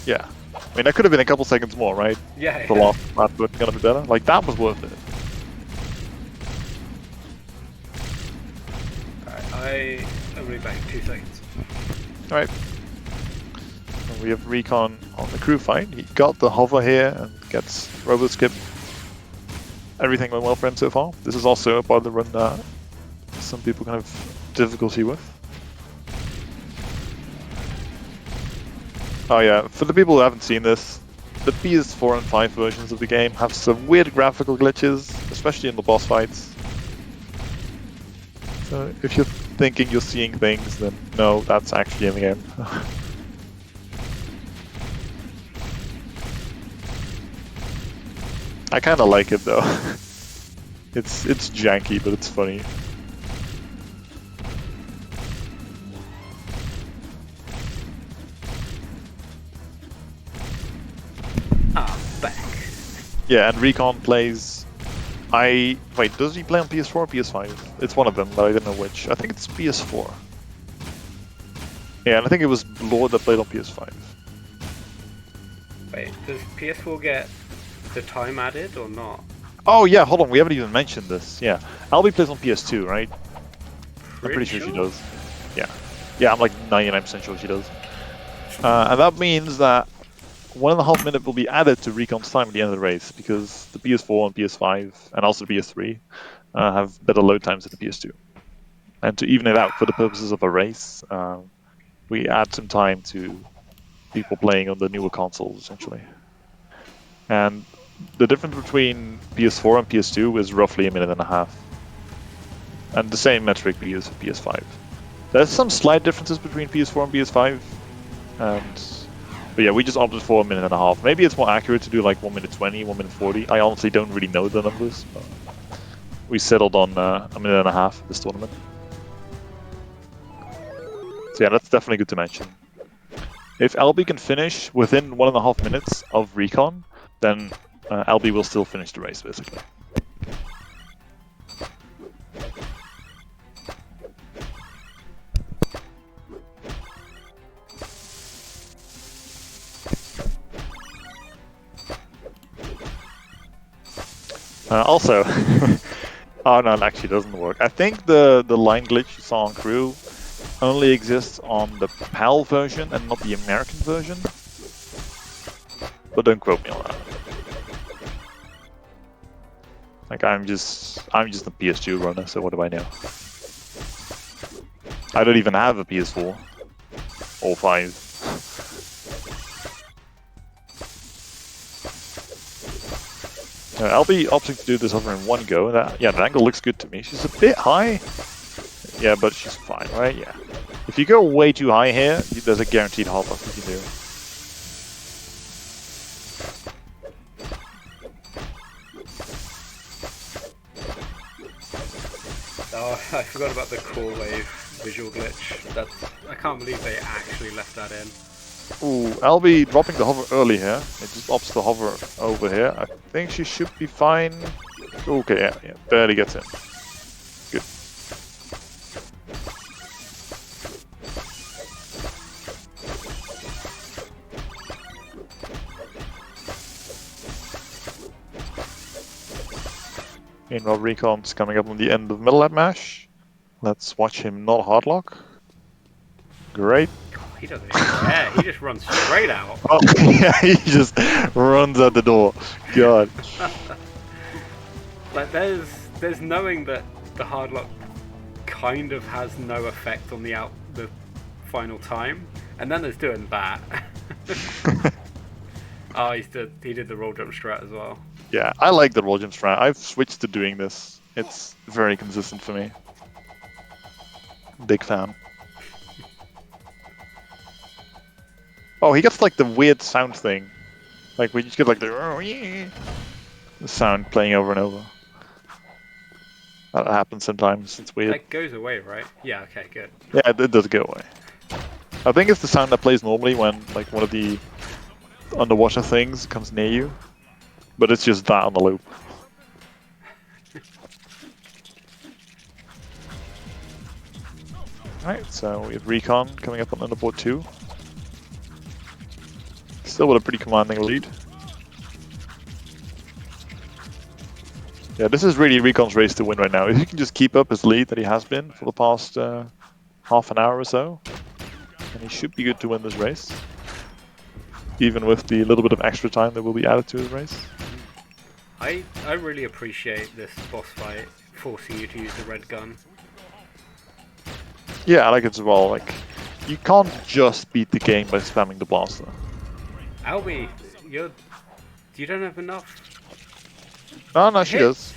Yeah. I mean, that could have been a couple seconds more, right? Yeah. The last lap was gonna be better. Like, that was worth it. Alright, I'm really back in 2 seconds. Alright. We have Recon on the crew fight. He got the hover here and gets robo skip. Everything went well for him so far. This is also a part of the run that some people kind of difficulty with. Oh yeah, for the people who haven't seen this, the PS4 and 5 versions of the game have some weird graphical glitches, especially in the boss fights. So if you're thinking you're seeing things, then no, that's actually in the game. I kind of like it though. It's janky, but it's funny. Back. Yeah, and Recon plays. Wait, does he play on PS4 or PS5? It's one of them, but I don't know which. I think it's PS4. Yeah, and I think it was Lord that played on PS5. Wait, does PS4 get the time added or not? Oh yeah, hold on, we haven't even mentioned this. Yeah, Albie plays on PS2, right? I'm pretty sure she does. Yeah. Yeah, I'm like 99% sure she does. And that means that 1.5 minutes will be added to Recon's time at the end of the race, because the PS4 and PS5, and also the PS3, have better load times than the PS2. And to even it out for the purposes of a race, we add some time to people playing on the newer consoles, essentially. And the difference between PS4 and PS2 is roughly 1.5 minutes. And the same metric we use for PS5. There's some slight differences between PS4 and PS5, but yeah, we just opted for 1.5 minutes. Maybe it's more accurate to do like 1 minute 20, 1 minute 40. I honestly don't really know the numbers, but we settled on 1.5 minutes this tournament. So yeah, that's definitely good to mention. If Albie can finish within 1.5 minutes of Recon, then Albie will still finish the race, basically. Also, oh no, it actually doesn't work. I think the line glitch you saw on crew only exists on the PAL version and not the American version. But don't quote me on that. Like I'm just a PS2 runner, so what do I know? I don't even have a PS4 or 5. Albie opting to do this hover in one go. Yeah, the angle looks good to me. She's a bit high. Yeah, but she's fine, right? Yeah. If you go way too high here, there's a guaranteed hover you can do. Oh, I forgot about the core wave visual glitch. I can't believe they actually left that in. Ooh, Albie dropping the hover early here. It just opts the hover over here. I think she should be fine. Okay, yeah, barely gets in. Good. Meanwhile, Recon's coming up on the end of middle lap mash. Let's watch him not hardlock. Great. He doesn't even care. He just runs straight out. Oh, yeah, he just runs out the door. God. Like there's knowing that the hardlock kind of has no effect on the final time, and then there's doing that. Oh, he did the roll jump strat as well. Yeah, I like the roll jump strat. I've switched to doing this. It's very consistent for me. Big fan. Oh, he gets like the weird sound thing. Like we just get like the sound playing over and over. That happens sometimes. It's weird. That goes away, right? Yeah. Okay. Good. Yeah, it does go away. I think it's the sound that plays normally when like one of the underwater things comes near you, but it's just that on the loop. Alright, so we have Recon coming up on underboard 2. Still with a pretty commanding lead. Yeah, this is really Recon's race to win right now. If he can just keep up his lead that he has been for the past half an hour or so, then he should be good to win this race. Even with the little bit of extra time that will be added to his race. I really appreciate this boss fight forcing you to use the red gun. Yeah, I like it as well. Like, you can't just beat the game by spamming the blaster. Albie, you don't have enough. Oh no, she does.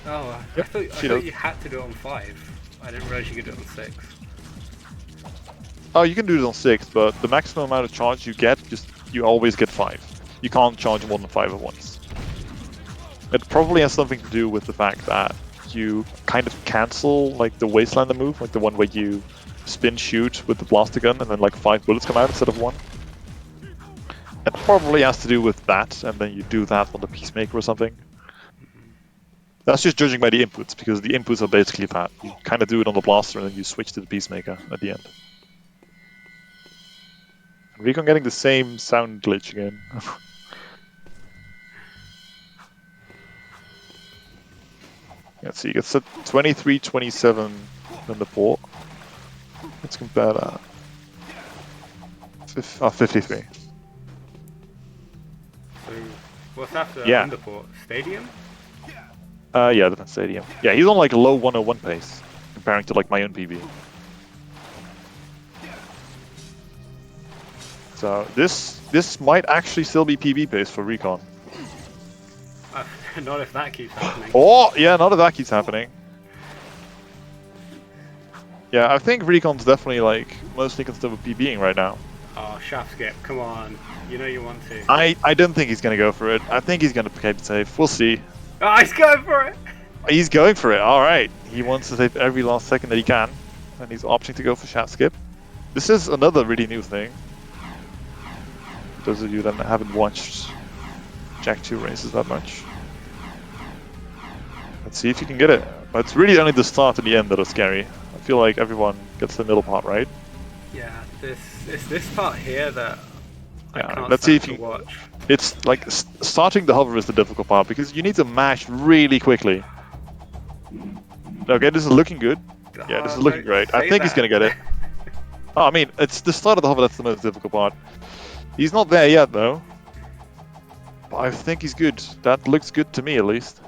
Oh, Yep, I thought you had to do it on 5. I didn't realize you could do it on 6. Oh, you can do it on 6, but the maximum amount of charge you get, you always get 5. You can't charge more than 5 at once. It probably has something to do with the fact that you kind of cancel like the Wastelander move, like the one where you spin shoot with the blaster gun and then like 5 bullets come out instead of 1. It probably has to do with that, and then you do that on the Peacemaker or something. That's just judging by the inputs, because the inputs are basically that. You kind of do it on the blaster and then you switch to the Peacemaker at the end. Recon getting the same sound glitch again. Let's see, it's at 23-27 in the port. Let's compare that. 53. So, what's after Yeah. Underport? Stadium? Yeah, the stadium. Yeah, he's on like a low 101 pace, comparing to like my own PB. So this might actually still be PB pace for Recon. Not if that keeps happening. Oh, yeah, not if that keeps happening. Yeah, I think Recon's definitely like mostly concerned with PBing right now. Oh, shaft skip, come on. You know you want to. I don't think he's going to go for it. I think he's going to play it safe. We'll see. Oh, he's going for it! He's going for it, alright. He wants to save every last second that he can. And he's opting to go for shaft skip. This is another really new thing. Those of you that haven't watched Jack 2 races that much. Let's see if you can get it. But it's really only the start and the end that are scary. I feel like everyone gets the middle part right. Yeah, it's this part here that I can't let's see if stand you to watch. It's like starting the hover is the difficult part because you need to mash really quickly. Okay, this is looking good. Yeah, this is looking great. I think he's gonna get it. Oh, I mean, it's the start of the hover that's the most difficult part. He's not there yet though. But I think he's good. That looks good to me at least.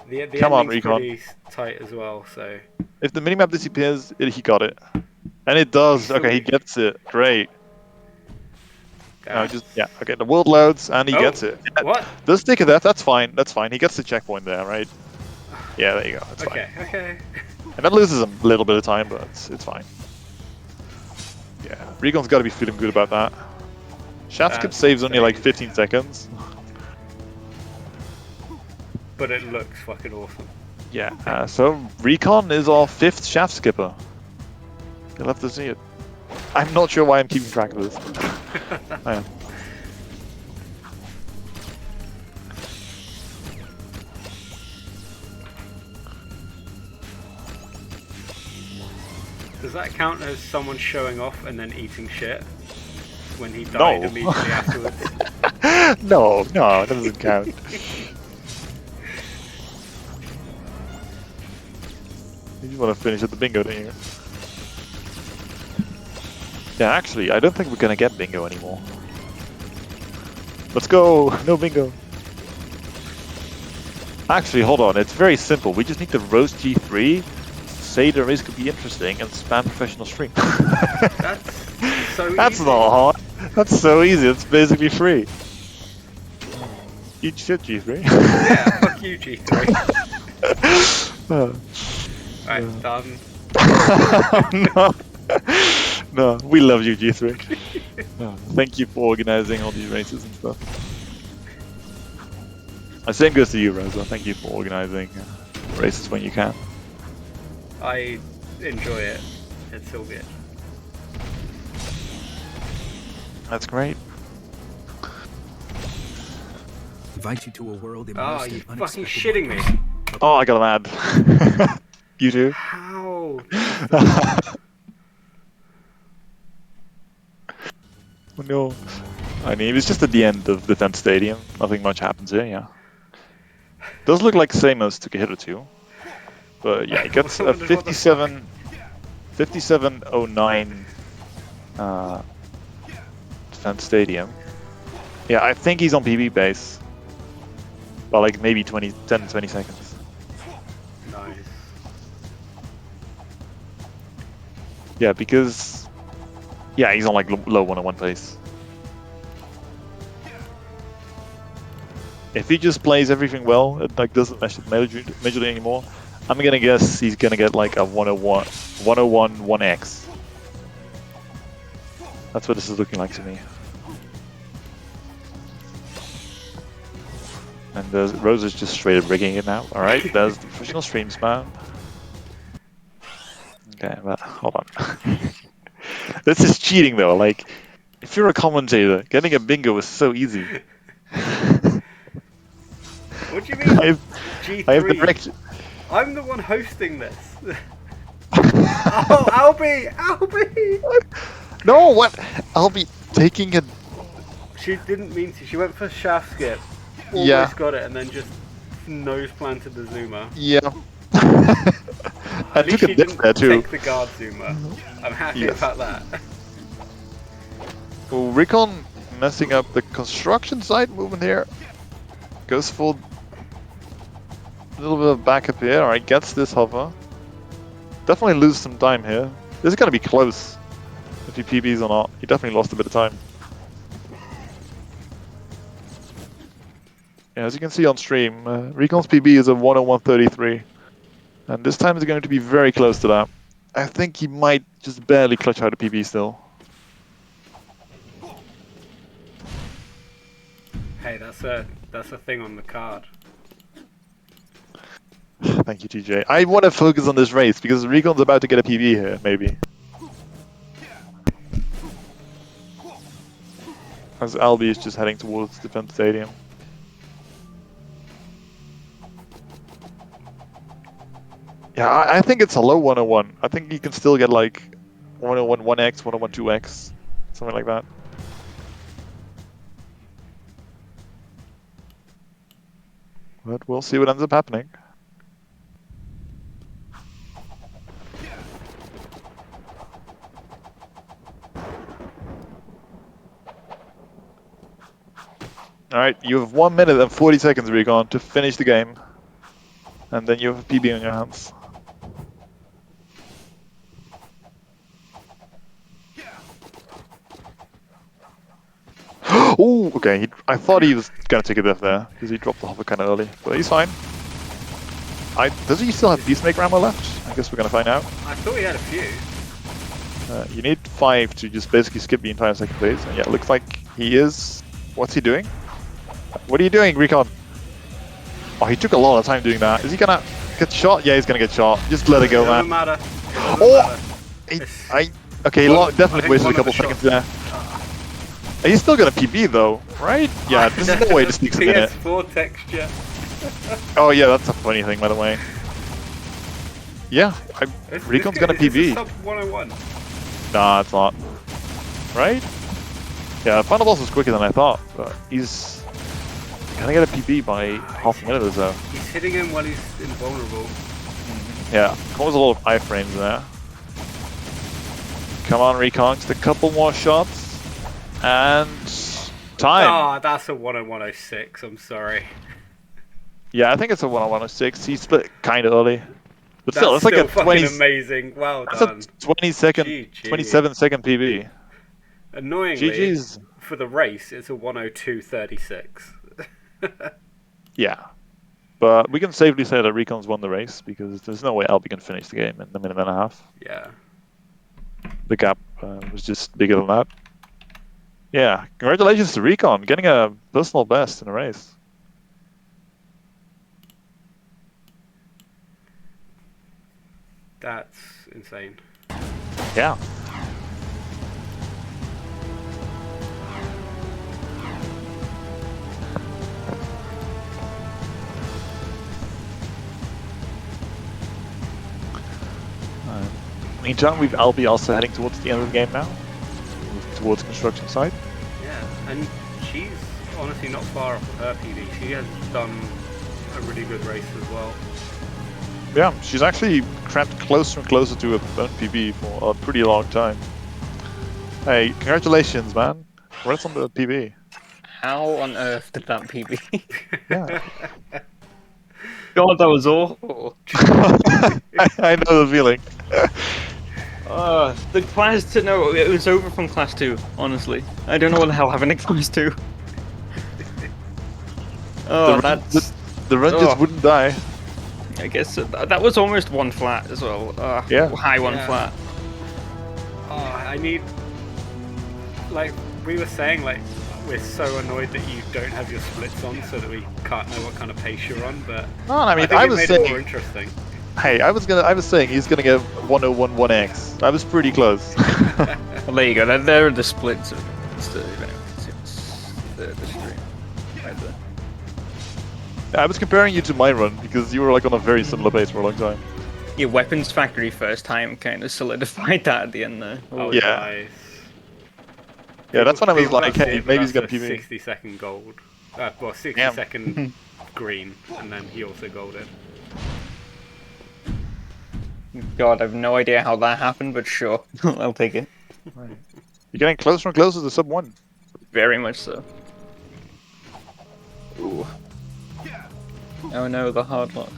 The Come on, ending's Recon. pretty tight as well, so... If the minimap disappears, he got it. And it does. Okay, he gets it. Great. No, just yeah. Okay, the world loads and he gets it. What? The stick of death. That's fine. That's fine. He gets the checkpoint there, right? Yeah, there you go. That's Okay, fine. okay. And that loses him a little bit of time, but it's fine. Yeah, Regon's got to be feeling good about that. Shaft skip saves only like 15 seconds. But it looks fucking awesome. Yeah, so Recon is our 5th shaft skipper. You'll have to see it. I'm not sure why I'm keeping track of this. I am. Does that count as someone showing off and then eating shit? When he died immediately afterwards? No, that doesn't count. You just want to finish at the bingo, don't you? Yeah, actually, I don't think we're gonna get bingo anymore. Let's go! No bingo! Actually, hold on, it's very simple. We just need to roast G3, say the race could be interesting, and spam professional stream. That's so easy. That's not hard. That's so easy, it's basically free. Eat shit, G3. Yeah, fuck you, G3. Right, done. No, we love you, G3. Thank you for organizing all these races and stuff. Same goes to you, Rosa. Thank you for organizing races when you can. I enjoy it. It's so good. That's great. Invite you to a world Oh, you fucking shitting me. Oh, I got an ad. You do? How? Oh no. I mean, it's just at the end of the 10th stadium. Nothing much happens here, yeah. Does look like Samos took a hit or two. But yeah, he gets a 57.09 defense stadium. Yeah, I think he's on PB base. By like maybe 10 20 seconds. Nice. Yeah, because yeah, he's on like low 101 pace. If he just plays everything well, it like doesn't majorly anymore, I'm gonna guess he's gonna get like a 101 1x. That's what this is looking like to me. And Rose is just straight up rigging it now. Alright, there's the professional stream spam. Okay, but hold on. This is cheating though, like, if you're a commentator, getting a bingo is so easy. What do you mean? G3? I have the direct... I'm the one hosting this. Oh, Albie! No, what? Albie taking a... She didn't mean to. She went for shaft skip. Almost got it, and then just nose planted the zoomer. Yeah. I At least took a she dip didn't there too. take the guard zoomer. I'm happy about that. Well, Recon messing up the construction site movement here. Goes for a little bit of backup here. Alright, gets this hover. Definitely lose some time here. This is going to be close. If he PBs or not. He definitely lost a bit of time. Yeah, as you can see on stream, Recon's PB is a 101.33. And this time is going to be very close to that. I think he might just barely clutch out a PB still. Hey, that's a thing on the card. Thank you, TJ. I want to focus on this race because Recon's about to get a PB here, maybe. As Albie is just heading towards Defense Stadium. Yeah, I think it's a low 101. I think you can still get like 101 1x, 101 2x, something like that. But we'll see what ends up happening. Alright, you have 1 minute and 40 seconds, Recon, to finish the game. And then you have a PB on your hands. Oh, okay. I thought he was gonna take a death there because he dropped the hover kind of early, but he's fine. Does he still have Peacemaker ammo left? I guess we're gonna find out. I thought he had a few. You need 5 to just basically skip the entire second phase. And yeah, it looks like he is. What's he doing? What are you doing, Recon? Oh, he took a lot of time doing that. Is he gonna get shot? Yeah, he's gonna get shot. Just let it go, Doesn't man. matter. Oh! Okay, Well, definitely wasted a couple seconds there. He's still gonna PB though, right? Yeah, there's no way to sneak him in it. PS4 texture. Oh yeah, that's a funny thing, by the way. Yeah, Recon's gonna PB. Sub 101. Nah, it's not. Right? Yeah, final boss was quicker than I thought, but he's gonna get a PB by half a minute or so. He's hitting him while he's invulnerable. Yeah, causes a lot of iframes there. Come on, Recon, just a couple more shots. And time. Oh, that's a 10106, I'm sorry. Yeah, I think it's a 10106. He split kind of early. But That's still, it's like a fucking 20. amazing. Well That's done. a 27 second PB. Annoyingly, GG's. for the race, it's a 102.36. Yeah. But we can safely say that Recon's won the race because there's no way Albie can finish the game in a minute and a half. Yeah. The gap was just bigger than that. Yeah, congratulations to Recon, getting a personal best in a race. That's insane. Yeah. Meantime, we've Albie also heading towards the end of the game now, towards construction site. Yeah, and she's honestly not far off of her PB. She has done a really good race as well. Yeah, she's actually crept closer and closer to her own PB for a pretty long time. Hey, congratulations, man. Congrats on the PB. How on earth did that PB? Yeah. God, that was awful. I know the feeling. The class 2, no, it was over from class 2, honestly. I don't know what the hell happened in class 2. Oh, the run just wouldn't die. I guess that was almost one flat as well. Yeah. High one flat. Oh, I need... Like, we were saying, like, we're so annoyed that you don't have your splits on so that we can't know what kind of pace you're on, but... No, I mean, think I it was made saying... it more interesting. Hey, I was saying he's gonna get 101-1x. I was pretty close. Well, there you go. There are the splits of the stream right there. I was comparing you to my run because you were like on a very similar pace for a long time. Your weapons factory first time kind of solidified that at the end there. Oh, yeah. nice. Yeah, that's when I was People like, have hey, given maybe he's us gonna a PB. 60-second gold. Well, 60-second green, and then he also golded. God, I have no idea how that happened, but sure, I'll take it. You're getting closer and closer to sub 1. Very much so. Ooh. Oh no, the hard lock.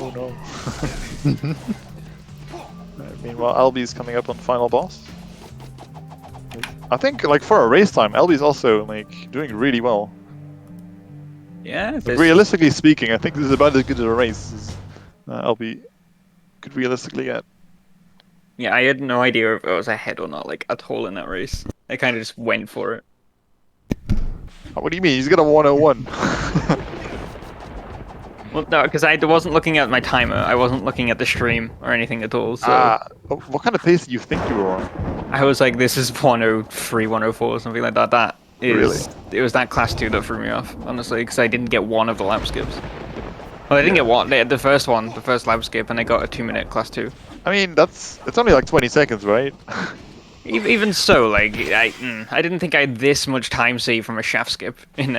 Oh no. Meanwhile, Albie's coming up on final boss. I think, like, for a race time, Albie's also, like, doing really well. Yeah, But realistically speaking, I think this is about as good as a race as Albie could realistically get. yeah, I had no idea if I was ahead or not, like, at all in that race. I kind of just went for it. What do you mean? He's got a 101. Well, no, because I wasn't looking at my timer. I wasn't looking at the stream or anything at all, so... What kind of pace do you think you were on? I was like, this is 103, 104, something like that. That is... Really? It was that class 2 that threw me off, honestly, because I didn't get one of the lap skips. Well, I didn't get one. The first one, the first lap skip, and I got a 2-minute class 2. I mean, it's only like 20 seconds, right? Even so, like, I didn't think I had this much time saved from a shaft skip in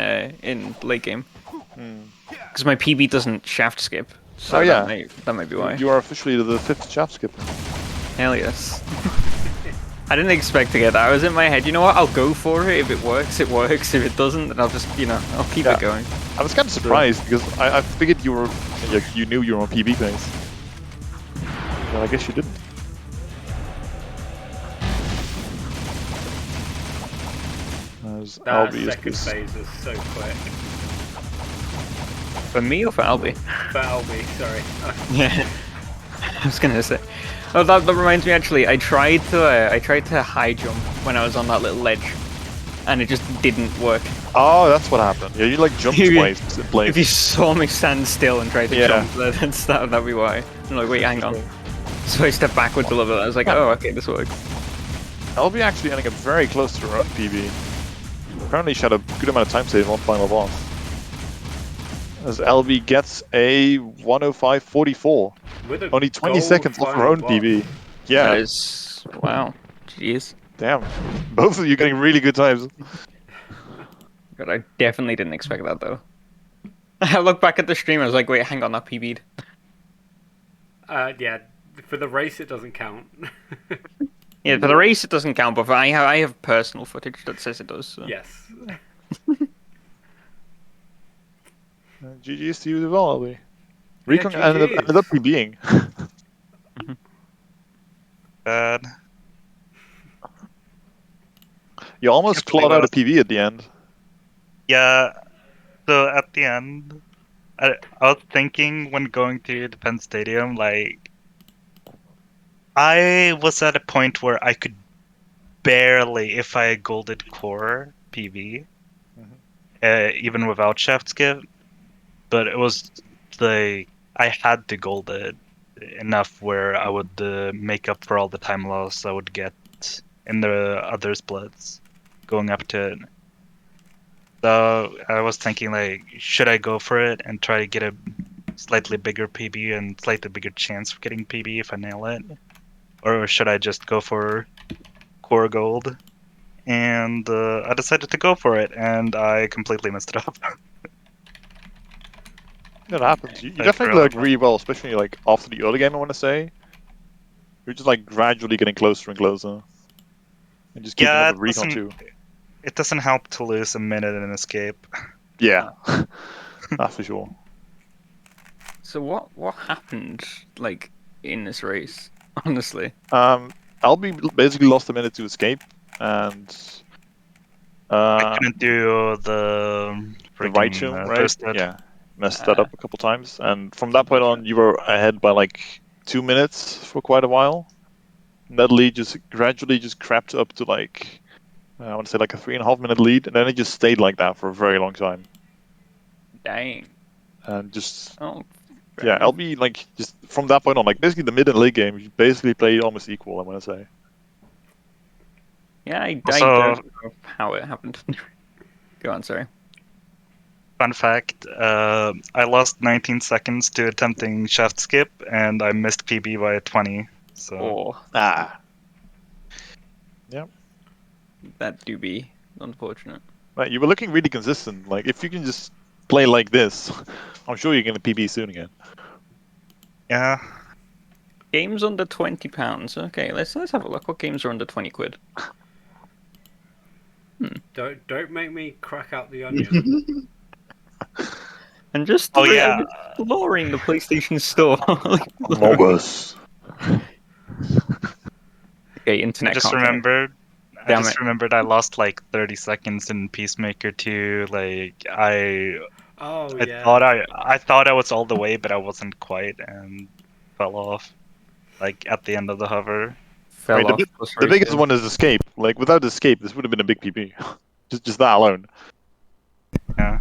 late game. Because my PB doesn't shaft skip. So yeah. that might be why. You are officially the 5th shaft skip. Hell yes. I didn't expect to get that. I was in my head, you know what, I'll go for it. If it works, it works. If it doesn't, then I'll just, I'll keep it going. I was kind of surprised because I figured you were, like, you knew you were on PB pace. But I guess you didn't. As That Albie is second just... phase is so quick. For me or for Albie? For Albie, sorry. Yeah. I was gonna say. Oh, that reminds me. Actually, I tried to high jump when I was on that little ledge, and it just didn't work. Oh, that's what happened. Yeah, you like jumped If you- twice in place. If you saw me stand still and try to Yeah. jump, that'd be why. I'm like, wait, hang on. So I stepped backwards a little bit. I was like, oh, okay, this works. Albie actually ending up very close to her own PB. Apparently she had a good amount of time save on final boss. As Albie gets a 105.44. With a Only 20 gold seconds off her final own boss. PB. Yeah, That is wow. Jeez. damn. Both of you getting really good times. God, I definitely didn't expect that though. I looked back at the stream. I was like, wait, hang on, that PB'd. Yeah, for the race it doesn't count. Yeah, for the race it doesn't count, but I have personal footage that says it does. So. Yes. GG's to you as well, Albie. Recon GGs. ended up PBing. Bad. You almost Can't believe clawed I out a was- PB at the end. Yeah. So at the end, I was thinking when going to Defense Stadium, like, I was at a point where I could barely, if I golded core PV, even without shaft skip, but it was like I had to gold it enough where I would make up for all the time loss I would get in the other splits going up to it. So I was thinking, like, should I go for it and try to get a slightly bigger PB and slightly bigger chance of getting PB if I nail it? Or should I just go for core gold? And I decided to go for it, and I completely messed it up. That happens. You Thanks definitely for like all really well, especially like after the early game, I want to say. You're just like gradually getting closer and closer. And just keeping Yeah, up with Recon too. it doesn't help to lose a minute in escape. Yeah. That's for sure. So what happened like in this race? Honestly, Albie basically lost a minute to escape, and I couldn't do the the right freaking, tomb, right? boosted. Yeah, messed that up a couple times, and from that point on, you were ahead by like 2 minutes for quite a while. And that lead just gradually just crept up to like I want to say like a 3.5 minute lead, and then it just stayed like that for a very long time. dang. And just Oh, fair yeah, enough. LB like just from that point on, like basically the mid and late game, you basically played almost equal. I want to say. Yeah, I Also- don't know how it happened. Go on, sorry. Fun fact, I lost 19 seconds to attempting shaft skip, and I missed PB by 20. So Oh, Ah. that do be unfortunate. Right, you were looking really consistent. Like if you can just play like this, I'm sure you're gonna PB soon again. yeah, Games under £20. Okay, let's have a look. What games are under 20 quid? Don't make me crack out the onion. And just Oh, yeah. exploring the PlayStation Store. Mogus. Okay, I internet just content. remembered. I Damn just it. remembered I lost like 30 seconds in Peacemaker 2. Like I Oh I yeah. thought I was all the way, but I wasn't quite, and fell off. Like at the end of the hover. Fell Right, off. the biggest one is escape. Like without escape, this would have been a big PB. just that alone. Yeah.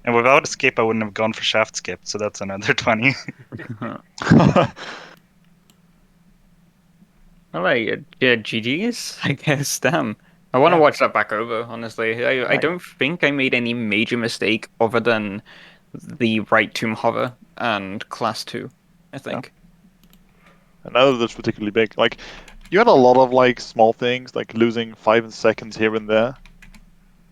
And without escape, I wouldn't have gone for shaft skip. So that's another 20. Alright, yeah, GG's, I guess. Damn. I want to Yeah. watch that back over, honestly. I Right. don't think I made any major mistake other than the right tomb hover and class 2, I think. And none of that's particularly big. Like you had a lot of like small things, like losing 5 seconds here and there.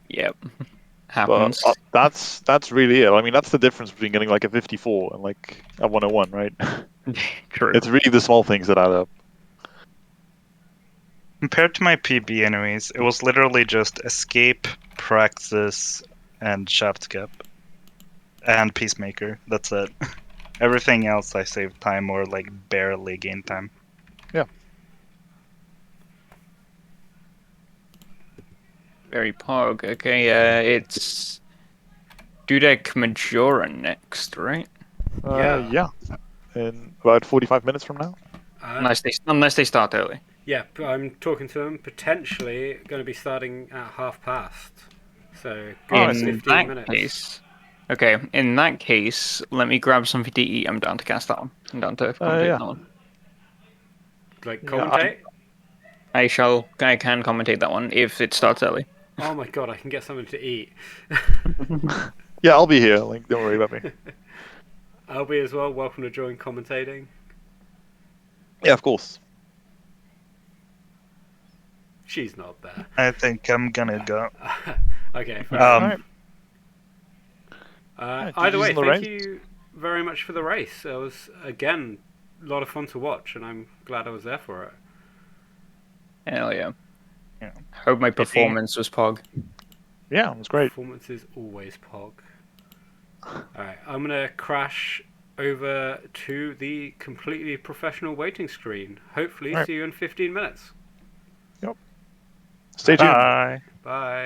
Yep. But Happens. that's really it. I mean, that's the difference between getting like a 54 and like a 101, right? True. It's really the small things that add up. Compared to my PB anyways, it was literally just escape, praxis, and shaft skip. And Peacemaker. That's it. Everything else I saved time or like barely gained time. Very pog. Okay, it's Dudek Majora next, right? Yeah. In about 45 minutes from now. Unless they start early. Yeah, but I'm talking to them. Potentially going to be starting at 5:30. So Oh, I good see. 15 minutes. Case, okay, in that case, let me grab something to eat. I'm down to cast that one. I'm down to commentate Yeah. that one. Like Yeah, commentate. I can commentate that one if it starts early. Oh my god, I can get something to eat. Yeah, I'll be here. Like, don't worry about me. Albie as well. Welcome to join commentating. Yeah, of course. She's not there. I think I'm gonna go. Okay. Fair Um, either way, GG's in the thank race. you very much for the race. It was again a lot of fun to watch, and I'm glad I was there for it. Hell yeah. Yeah. Hope my performance was pog. Yeah, it was great. Performance is always pog. Alright, I'm gonna crash over to the completely professional waiting screen. Hopefully, Alright. see you in 15 minutes. Stay tuned. bye. Bye.